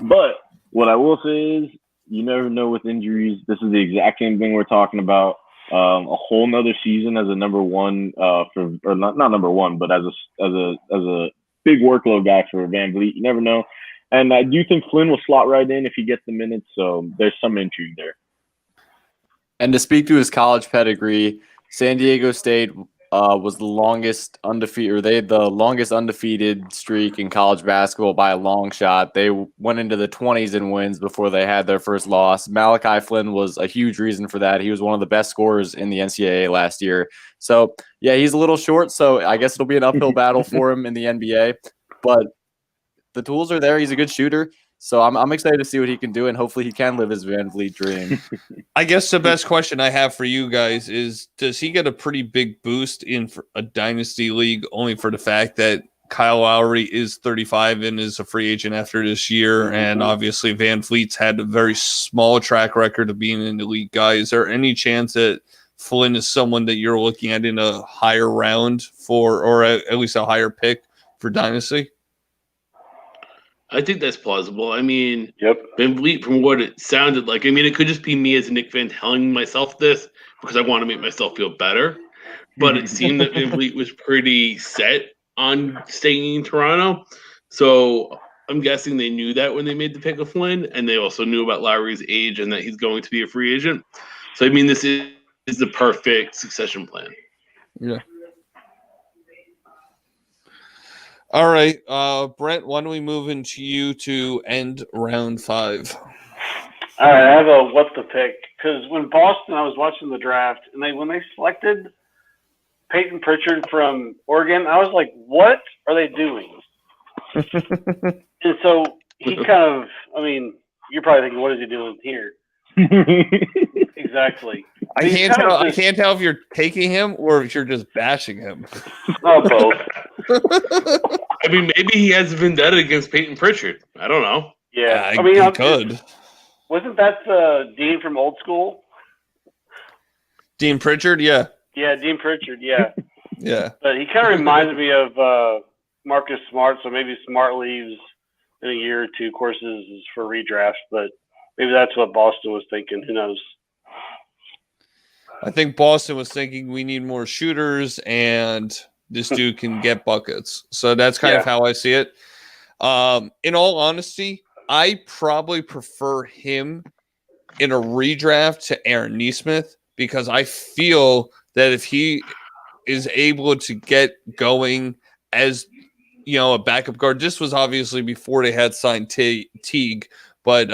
[SPEAKER 5] But what I will say is, you never know with injuries. This is the exact same thing we're talking about. A whole nother season as a number one, or not number one, but as a big workload guy for Van Vliet. You never know. And I do think Flynn will slot right in if he gets the minutes, so there's some intrigue there.
[SPEAKER 4] And to speak to his college pedigree, San Diego State was the longest undefeated, or they had the longest undefeated streak in college basketball by a long shot. They went into the 20s in wins before they had their first loss. Malachi Flynn was a huge reason for that. He was one of the best scorers in the NCAA last year. So, yeah, he's a little short, so I guess it'll be an uphill battle for him in the NBA. But the tools are there. He's a good shooter. So I'm excited to see what he can do, and hopefully he can live his Van Vliet dream.
[SPEAKER 1] I guess the best question I have for you guys is, does he get a pretty big boost in a dynasty league only for the fact that Kyle Lowry is 35 and is a free agent after this year, and obviously Van Vliet's had a very small track record of being an elite guy? Is there any chance that Flynn is someone that you're looking at in a higher round for, or at least a higher pick for dynasty?
[SPEAKER 2] I think that's plausible. I mean, Van Vliet, from what it sounded like, I mean, it could just be me as a Knick fan telling myself this because I want to make myself feel better. But it seemed that Van Vliet was pretty set on staying in Toronto. So I'm guessing they knew that when they made the pick of Flynn, and they also knew about Lowry's age and that he's going to be a free agent. So, I mean, this is the perfect succession plan.
[SPEAKER 1] Yeah. All right, Brent, why don't we move into you to end round 5?
[SPEAKER 3] All right, I have a what the pick, because when Boston, I was watching the draft, and when they selected Peyton Pritchard from Oregon, I was like, what are they doing? And so he kind of, I mean, you're probably thinking, what is he doing here? Exactly.
[SPEAKER 1] I can't tell if you're taking him or if you're just bashing him.
[SPEAKER 3] Oh, both.
[SPEAKER 2] I mean, maybe he has a vendetta against Peyton Pritchard. I don't know.
[SPEAKER 3] Yeah,
[SPEAKER 1] I mean, he
[SPEAKER 3] I'm
[SPEAKER 1] could.
[SPEAKER 3] Wasn't that the Dean from Old School?
[SPEAKER 1] Dean Pritchard, yeah.
[SPEAKER 3] Yeah, Dean Pritchard. Yeah,
[SPEAKER 1] Yeah.
[SPEAKER 3] but he kind of reminds me of Marcus Smart. So maybe Smart leaves in a year or two. Courses is for redraft, but maybe that's what Boston was thinking. Who knows?
[SPEAKER 1] I think Boston was thinking we need more shooters and this dude can get buckets. So that's kind of how I see it. In all honesty, I probably prefer him in a redraft to Aaron Nesmith because I feel that if he is able to get going as a backup guard, this was obviously before they had signed Teague, but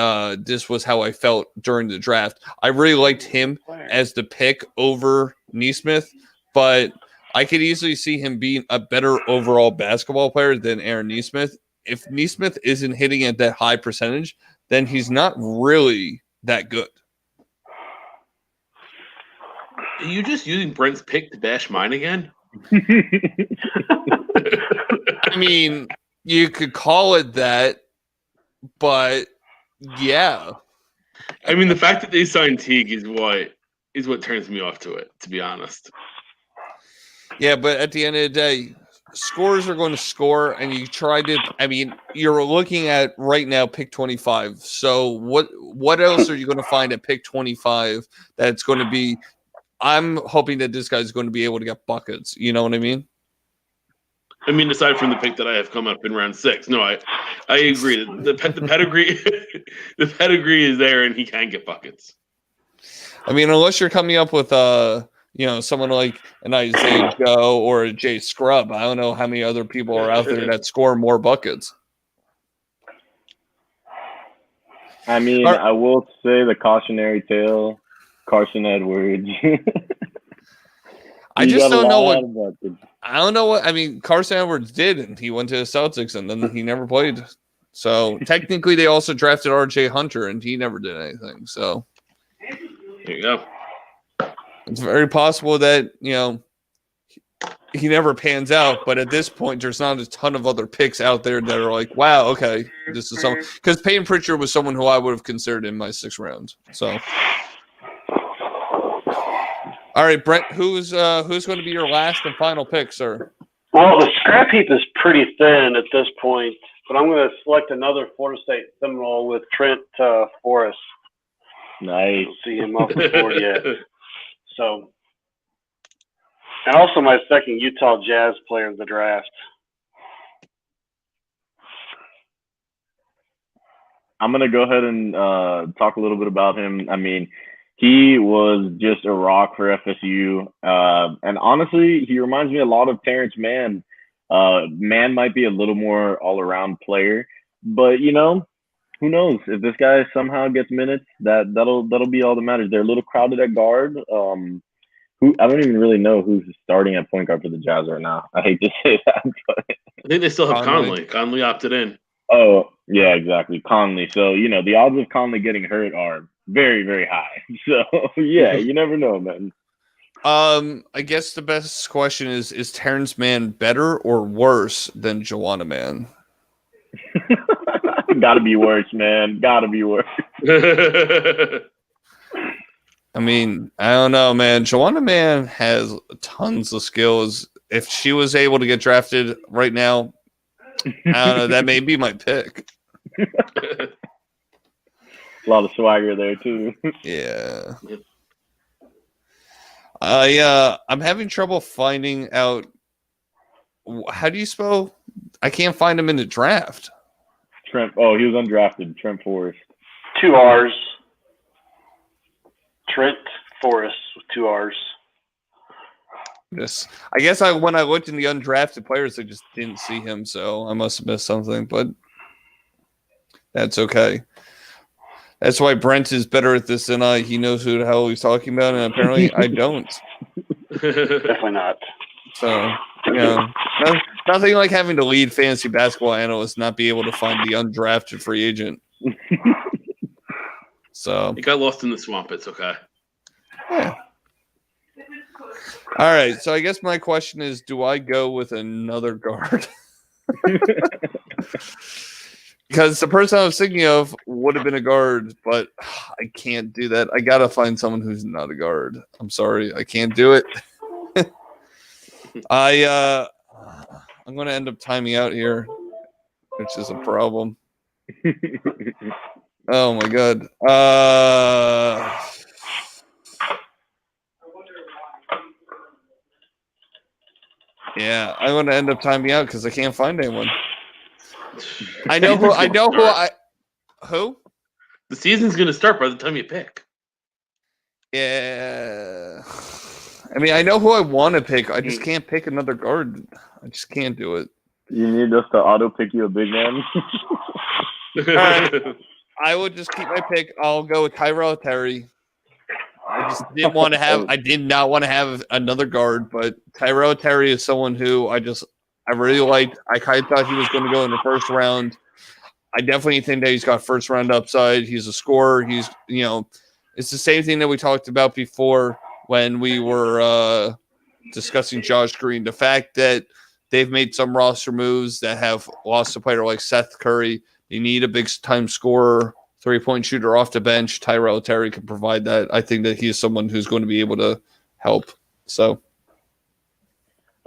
[SPEAKER 1] this was how I felt during the draft. I really liked him as the pick over Nesmith, but I could easily see him being a better overall basketball player than Aaron Nesmith. If Nesmith isn't hitting at that high percentage, then he's not really that good.
[SPEAKER 2] Are you just using Brent's pick to bash mine again?
[SPEAKER 1] I mean, you could call it that, but yeah.
[SPEAKER 2] I mean, the fact that they signed Teague is what turns me off to it, to be honest.
[SPEAKER 1] Yeah, but at the end of the day, scorers are going to score, and you try to. I mean, you're looking at right now pick 25. So what else are you going to find at pick 25 that's going to be? I'm hoping that this guy's going to be able to get buckets. You know what I mean?
[SPEAKER 2] I mean, aside from the pick that I have come up in round 6, no, I agree. The pedigree, the pedigree is there, and he can get buckets.
[SPEAKER 1] I mean, unless you're coming up with someone like an Isaiah Joe or a Jay Scrub. I don't know how many other people are out there that score more buckets.
[SPEAKER 5] I mean, I will say the cautionary tale, Carson Edwards.
[SPEAKER 1] I just don't know what. I don't know what. I mean, Carson Edwards did, and he went to the Celtics, and then he never played. So technically, they also drafted R.J. Hunter, and he never did anything. So
[SPEAKER 2] there you go.
[SPEAKER 1] It's very possible that he never pans out. But at this point, there's not a ton of other picks out there that are like, wow, okay, this is someone. Because Peyton Pritchard was someone who I would have considered in my 6th round. So. All right, Brent, who's going to be your last and final pick, sir?
[SPEAKER 3] Well, the scrap heap is pretty thin at this point, but I'm going to select another Florida State Seminole with Trent Forrest.
[SPEAKER 5] Nice.
[SPEAKER 3] Don't see him off the board yet. So, and also my second Utah Jazz player of the draft.
[SPEAKER 5] I'm going to go ahead and talk a little bit about him. I mean, he was just a rock for FSU. And honestly, he reminds me a lot of Terrence Mann. Mann might be a little more all-around player, but, who knows? If this guy somehow gets minutes, that'll be all that matters. They're a little crowded at guard. I don't even really know who's starting at point guard for the Jazz right now. I hate to say that, but
[SPEAKER 2] I think they still have Conley. Conley opted in.
[SPEAKER 5] Oh, yeah, exactly. Conley. So, the odds of Conley getting hurt are very, very high. So, yeah, you never know, man.
[SPEAKER 1] I guess the best question is Terrence Mann better or worse than Joanna Mann?
[SPEAKER 5] Gotta be worse, man. Gotta be worse.
[SPEAKER 1] I mean, I don't know, man. Joanna Mann has tons of skills. If she was able to get drafted right now, I don't know, that may be my pick.
[SPEAKER 5] A lot of swagger there too.
[SPEAKER 1] Yeah. I'm having trouble finding out. How do you spell? I can't find him in the draft.
[SPEAKER 5] Trent. Oh, he was undrafted. Trent Forrest.
[SPEAKER 3] 2 R's. Trent Forrest with 2 R's.
[SPEAKER 1] Yes. I guess when I looked in the undrafted players, I just didn't see him, so I must have missed something, but that's okay. That's why Brent is better at this than I. He knows who the hell he's talking about, and apparently I don't.
[SPEAKER 3] Definitely not.
[SPEAKER 1] So, nothing like having to lead fantasy basketball analysts not be able to find the undrafted free agent. So
[SPEAKER 2] it got lost in the swamp. It's okay.
[SPEAKER 1] Yeah. All right, so I guess my question is, do I go with another guard? Because the person I was thinking of would have been a guard, but I can't do that. I gotta find someone who's not a guard. I'm sorry, I can't do it. I'm gonna end up timing out here, which is a problem. Oh my god. Yeah, I'm gonna end up timing out because I can't find anyone. I know who. Who?
[SPEAKER 2] The season's gonna start by the time you pick.
[SPEAKER 1] Yeah. I mean, I know who I want to pick. I just can't pick another guard. I just can't do it.
[SPEAKER 5] You need us to auto pick you a big man.
[SPEAKER 1] Right. I would just keep my pick. I'll go with Tyrell Terry. I just didn't want to have. I did not want to have another guard, but Tyrell Terry is someone who I really liked. I kind of thought he was going to go in the first round. I definitely think that he's got first round upside. He's a scorer. He's, it's the same thing that we talked about before when we were discussing Josh Green. The fact that they've made some roster moves that have lost a player like Seth Curry. They need a big time scorer, 3-point shooter off the bench. Tyrell Terry can provide that. I think that he is someone who's going to be able to help. So.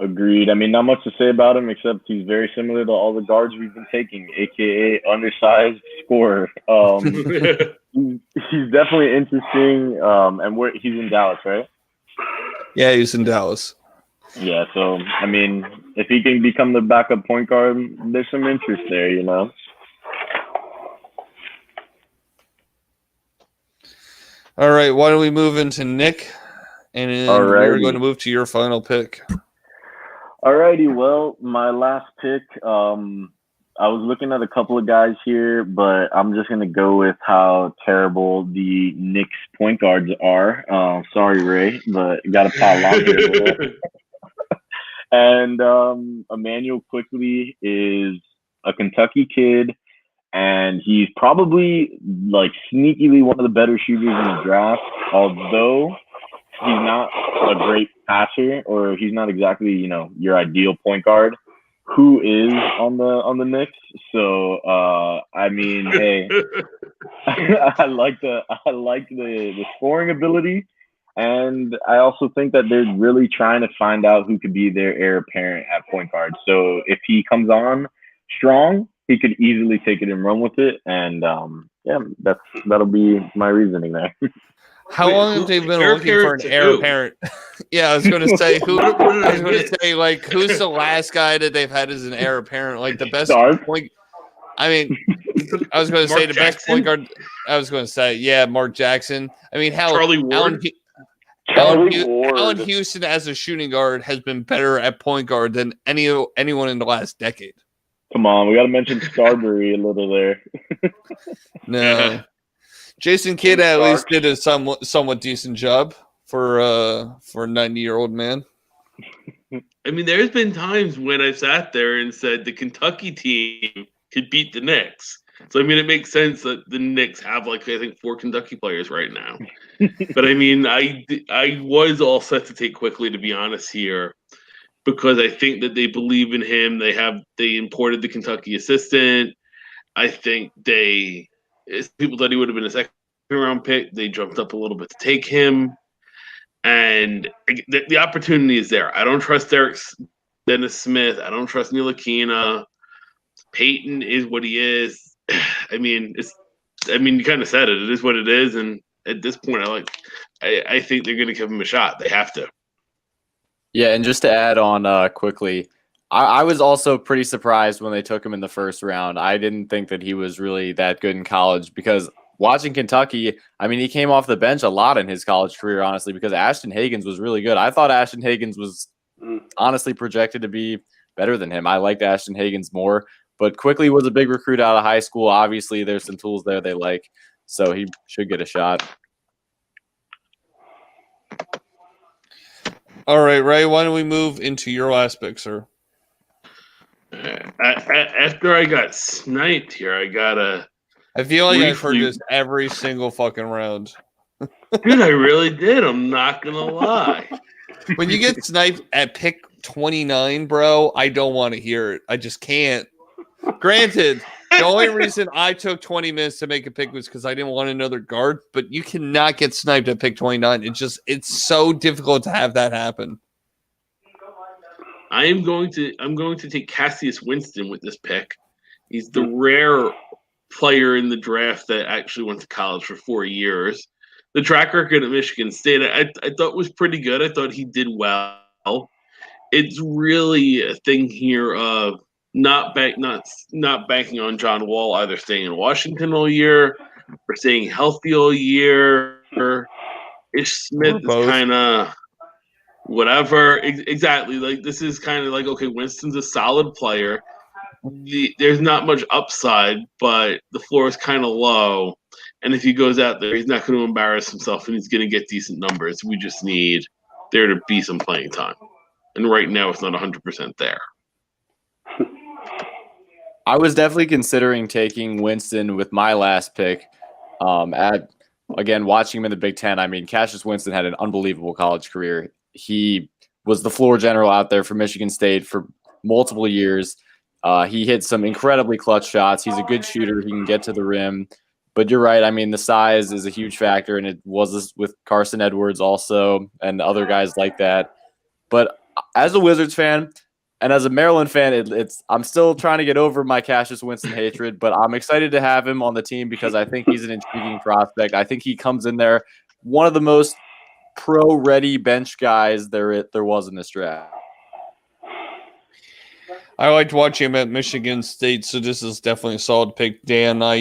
[SPEAKER 5] Agreed. I mean, not much to say about him except he's very similar to all the guards we've been taking, aka undersized scorer. He's definitely interesting. And he's in Dallas, right?
[SPEAKER 1] Yeah, he's in Dallas.
[SPEAKER 5] Yeah, so I mean, if he can become the backup point guard, there's some interest there,
[SPEAKER 1] All right, why don't we move into Nick? And then we're going to move to your final pick.
[SPEAKER 5] Alrighty, well, my last pick, I was looking at a couple of guys here, but I'm just going to go with how terrible the Knicks point guards are. Sorry, Ray, but got to pile on here a little bit. And Emmanuel Quickley is a Kentucky kid, and he's probably like sneakily one of the better shooters in the draft, although he's not a great passer, or he's not exactly, your ideal point guard who is on the Knicks. So I mean, hey, I like the scoring ability, and I also think that they're really trying to find out who could be their heir apparent at point guard. So if he comes on strong, he could easily take it and run with it. And that'll be my reasoning there.
[SPEAKER 1] How long have they been looking for an heir apparent? Yeah, I was going to say who's the last guy that they've had as an heir apparent? Like the best point. I mean, I was going to say the best point guard. I was going to say, yeah, Mark Jackson. I mean,
[SPEAKER 2] Charlie Ward.
[SPEAKER 1] Allen Houston as a shooting guard has been better at point guard than anyone in the last decade.
[SPEAKER 5] Come on, we got to mention Starbury a little there.
[SPEAKER 1] No. Jason Kidd at least did a somewhat decent job for a 90-year-old man.
[SPEAKER 2] I mean, there's been times when I've sat there and said the Kentucky team could beat the Knicks. So, I mean, it makes sense that the Knicks have, I think, 4 Kentucky players right now. But, I mean, I was all set to take Quickley, to be honest, here, because I think that they believe in him. They imported the Kentucky assistant. I think people thought he would have been a second-round pick. They jumped up a little bit to take him. And the opportunity is there. I don't trust Dennis Smith. I don't trust Ntilikina. Peyton is what he is. I mean, you kind of said it. It is what it is. And at this point, I think they're going to give him a shot. They have to.
[SPEAKER 4] Yeah, and just to add on quickly, I was also pretty surprised when they took him in the first round. I didn't think that he was really that good in college because watching Kentucky, I mean, he came off the bench a lot in his college career, honestly, because Ashton Hagans was really good. I thought Ashton Hagans was honestly projected to be better than him. I liked Ashton Hagans more, but Quickley was a big recruit out of high school. Obviously, there's some tools there they like, so he should get a shot.
[SPEAKER 1] All right, Ray, why don't we move into your last pick, sir?
[SPEAKER 2] After I got sniped here,
[SPEAKER 1] I feel like I've heard this every single fucking round.
[SPEAKER 2] Dude, I really did. I'm not gonna lie.
[SPEAKER 1] When you get sniped at pick 29, bro, I don't want to hear it. I just can't. Granted, the only reason I took 20 minutes to make a pick was because I didn't want another guard, but you cannot get sniped at pick 29. It's so difficult to have that happen.
[SPEAKER 2] I'm going to take Cassius Winston with this pick. He's the rare player in the draft that actually went to college for 4 years. The track record at Michigan State, I thought was pretty good. I thought he did well. It's really a thing here of not banking on John Wall either staying in Washington all year or staying healthy all year. Ish Smith is kind of whatever. Exactly. Like this is kind of like, okay, Winston's a solid player. There's not much upside, but the floor is kind of low. And if he goes out there, he's not going to embarrass himself and he's going to get decent numbers. We just need there to be some playing time. And right now it's not 100% there.
[SPEAKER 4] I was definitely considering taking Winston with my last pick. Again, watching him in the Big Ten, I mean, Cassius Winston had an unbelievable college career. He was the floor general out there for Michigan State for multiple years. He hit some incredibly clutch shots. He's a good shooter. He can get to the rim. But you're right. I mean, the size is a huge factor, and it was with Carson Edwards also and other guys like that. But as a Wizards fan and as a Maryland fan, I'm still trying to get over my Cassius Winston hatred, but I'm excited to have him on the team because I think he's an intriguing prospect. I think he comes in there one of the most pro-ready bench guys there was in this draft.
[SPEAKER 1] I liked watching him at Michigan State, so this is definitely a solid pick. Dan, I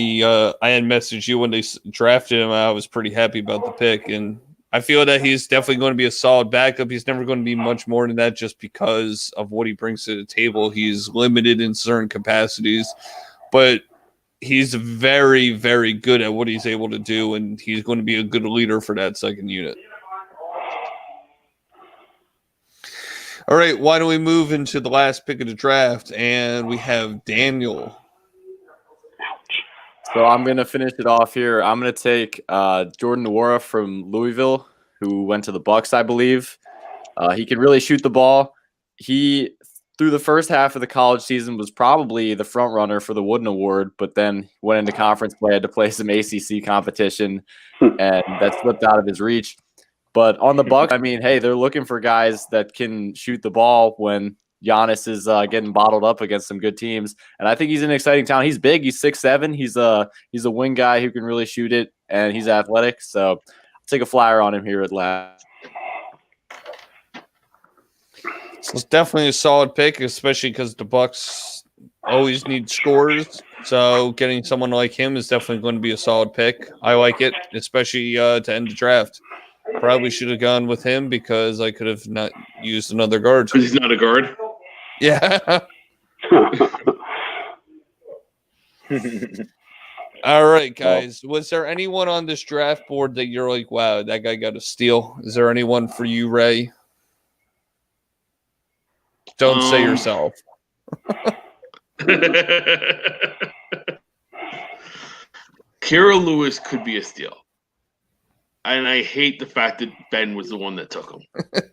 [SPEAKER 1] had messaged you when they drafted him. I was pretty happy about the pick, and I feel that he's definitely going to be a solid backup. He's never going to be much more than that just because of what he brings to the table. He's limited in certain capacities, but he's very, very good at what he's able to do, and he's going to be a good leader for that second unit. All right, why don't we move into the last pick of the draft, and we have Daniel.
[SPEAKER 4] So I'm going to finish it off here. I'm going to take Jordan Nwora from Louisville, who went to the Bucks, I believe. He can really shoot the ball. He, through the first half of the college season, was probably the front runner for the Wooden Award, but then went into conference play, had to play some ACC competition, and that slipped out of his reach. But on the Bucks, I mean, hey, they're looking for guys that can shoot the ball when Giannis is getting bottled up against some good teams. And I think he's an exciting talent. He's big. He's 6'7". He's a wing guy who can really shoot it, and he's athletic. So I'll take a flyer on him here at last.
[SPEAKER 1] So it's definitely a solid pick, especially because the Bucks always need scorers. So getting someone like him is definitely going to be a solid pick. I like it, especially to end the draft. Probably should have gone with him because I could have not used another guard.
[SPEAKER 2] Because he's not a guard?
[SPEAKER 1] Yeah. All right, guys. Was there anyone on this draft board that you're like, wow, that guy got a steal? Is there anyone for you, Ray? Don't say yourself.
[SPEAKER 2] Kira Lewis could be a steal. And I hate the fact that Ben was the one that took him.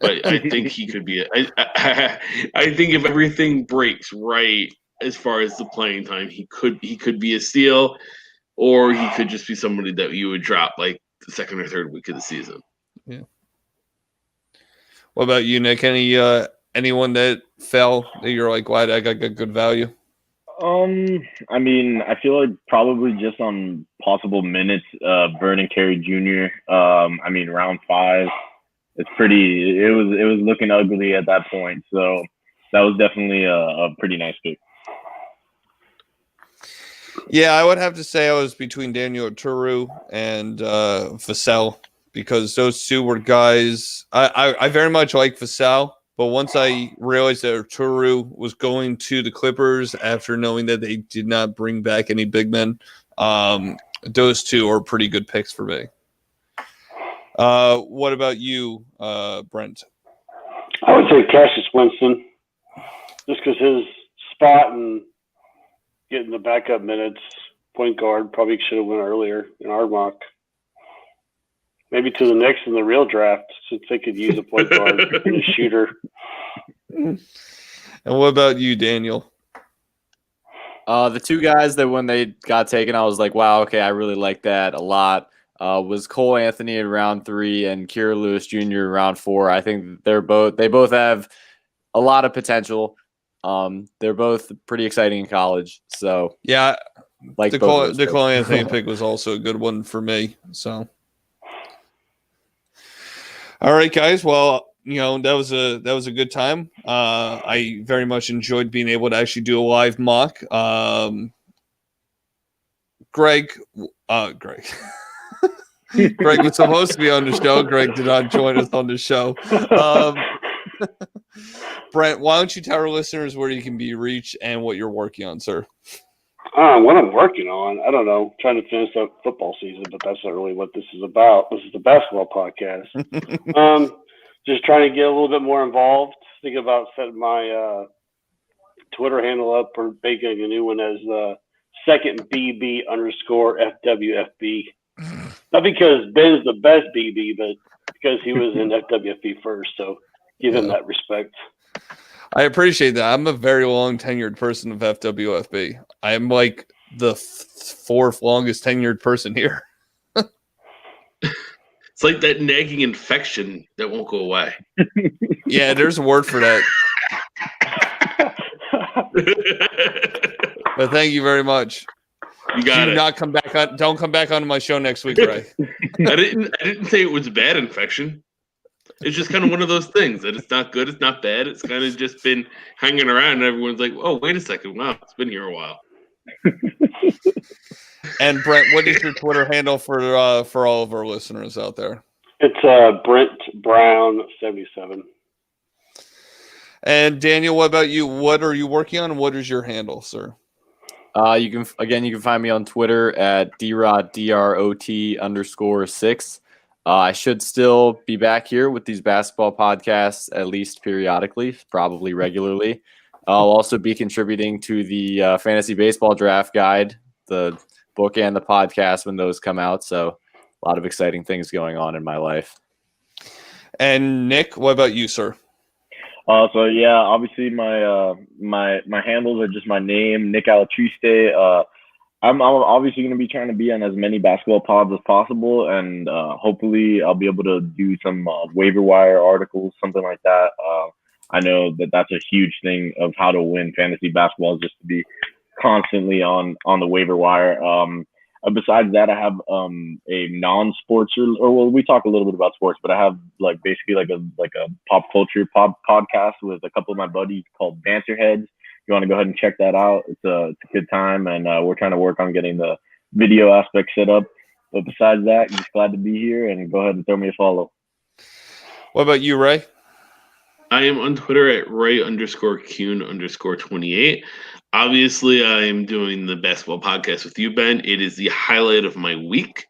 [SPEAKER 2] But I think he could be I think if everything breaks right as far as the playing time, he could be a steal, or he could just be somebody that you would drop like the second or third week of the season.
[SPEAKER 1] Yeah. What about you, Nick? Anyone that fell that you're like, wow, that got good value?
[SPEAKER 5] I mean, I feel like probably just on possible minutes, Vernon Carey Jr. I mean, round 5, it was looking ugly at that point. So that was definitely a pretty nice pick.
[SPEAKER 1] Yeah, I would have to say I was between Daniel Oturu and Vassell because those two were guys. I very much like Vassell. But once I realized that Oturu was going to the Clippers after knowing that they did not bring back any big men, those two are pretty good picks for me. What about you, Brent?
[SPEAKER 3] I would say Cassius Winston, just because his spot and getting the backup minutes, point guard, probably should have went earlier in our mock. Maybe to the Knicks in the real draft, since they could use a point guard and a shooter.
[SPEAKER 1] And what about you, Daniel?
[SPEAKER 4] The two guys that when they got taken, I was like, wow, okay, I really like that a lot. Was Cole Anthony in round 3 and Kira Lewis Jr. in round 4. I think they both have a lot of potential. They're both pretty exciting in college. So
[SPEAKER 1] Yeah,
[SPEAKER 4] like
[SPEAKER 1] the Cole Anthony pick was also a good one for me. So, all right, guys. Well, that was a good time. I very much enjoyed being able to actually do a live mock. Greg. Greg was supposed to be on the show. Greg did not join us on the show. Brent, why don't you tell our listeners where you can be reached and what you're working on, sir?
[SPEAKER 3] What I'm working on, I don't know, trying to finish up football season, but that's not really what this is about. This is the basketball podcast. Just trying to get a little bit more involved. Thinking about setting my Twitter handle up or making a new one as second BB _ FWFB. Not because Ben's the best BB, but because he was in FWFB first. So give him that respect.
[SPEAKER 1] I appreciate that. I'm a very long tenured person of FWFB. I am like the fourth longest tenured person here.
[SPEAKER 2] It's like that nagging infection that won't go away.
[SPEAKER 1] Yeah, there's a word for that. But thank you very much.
[SPEAKER 2] You got it.
[SPEAKER 1] Not come back on. Don't come back onto my show next week, Ray.
[SPEAKER 2] I didn't say it was a bad infection. It's just kind of one of those things that it's not good, it's not bad. It's kind of just been hanging around, and everyone's like, "Oh, wait a second! Wow, it's been here a while."
[SPEAKER 1] And Brent, what is your Twitter handle for all of our listeners out there?
[SPEAKER 3] It's Brent Brown 77.
[SPEAKER 1] And Daniel, what about you? What are you working on? What is your handle, sir?
[SPEAKER 4] You can find me on Twitter at drot _6. I should still be back here with these basketball podcasts at least periodically, probably regularly. I'll also be contributing to the fantasy baseball draft guide, the book and the podcast when those come out. So a lot of exciting things going on in my life. And
[SPEAKER 1] Nick, what about you, sir?
[SPEAKER 5] So yeah, obviously my handles are just my name, Nick Alatriste. I'm obviously going to be trying to be on as many basketball pods as possible, and hopefully I'll be able to do some waiver wire articles, something like that. I know that's a huge thing of how to win fantasy basketball, is just to be constantly on the waiver wire. Besides that, I have a non-sports or we talk a little bit about sports, but I have basically a pop culture podcast with a couple of my buddies called Banterheads. You want to go ahead and check that out. It's a good time, and we're trying to work on getting the video aspect set up. But besides that, I'm just glad to be here, and go ahead and throw me a follow.
[SPEAKER 1] What about you, Ray?
[SPEAKER 2] I am on Twitter at Ray_Kuhn_28. Obviously, I am doing the basketball podcast with you, Ben. It is the highlight of my week.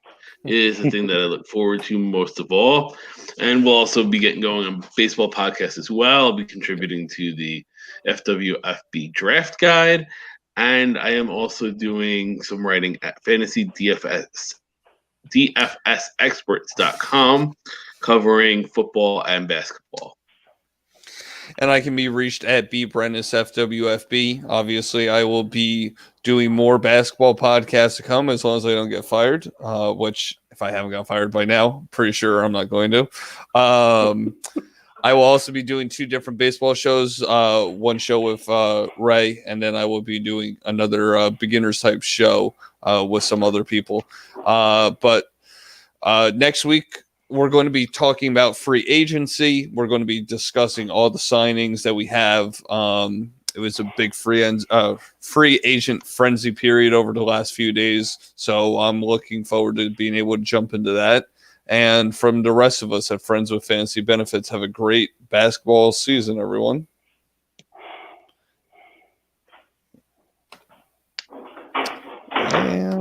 [SPEAKER 2] It is the thing that I look forward to most of all. And we'll also be getting going on baseball podcasts as well. I'll be contributing to the FWFB draft guide. And I am also doing some writing at DFSexperts.com covering football and basketball.
[SPEAKER 1] And I can be reached at BBrennisFWFB. Obviously, I will be doing more basketball podcasts to come as long as I don't get fired, which if I haven't got fired by now, I'm pretty sure I'm not going to. I will also be doing 2 different baseball shows, one show with Ray, and then I will be doing another beginners type show with some other people. But next week, we're going to be talking about free agency. We're going to be discussing all the signings that we have. It was a big free agent frenzy period over the last few days. So I'm looking forward to being able to jump into that. And from the rest of us at Friends with Fantasy Benefits, have a great basketball season, everyone. And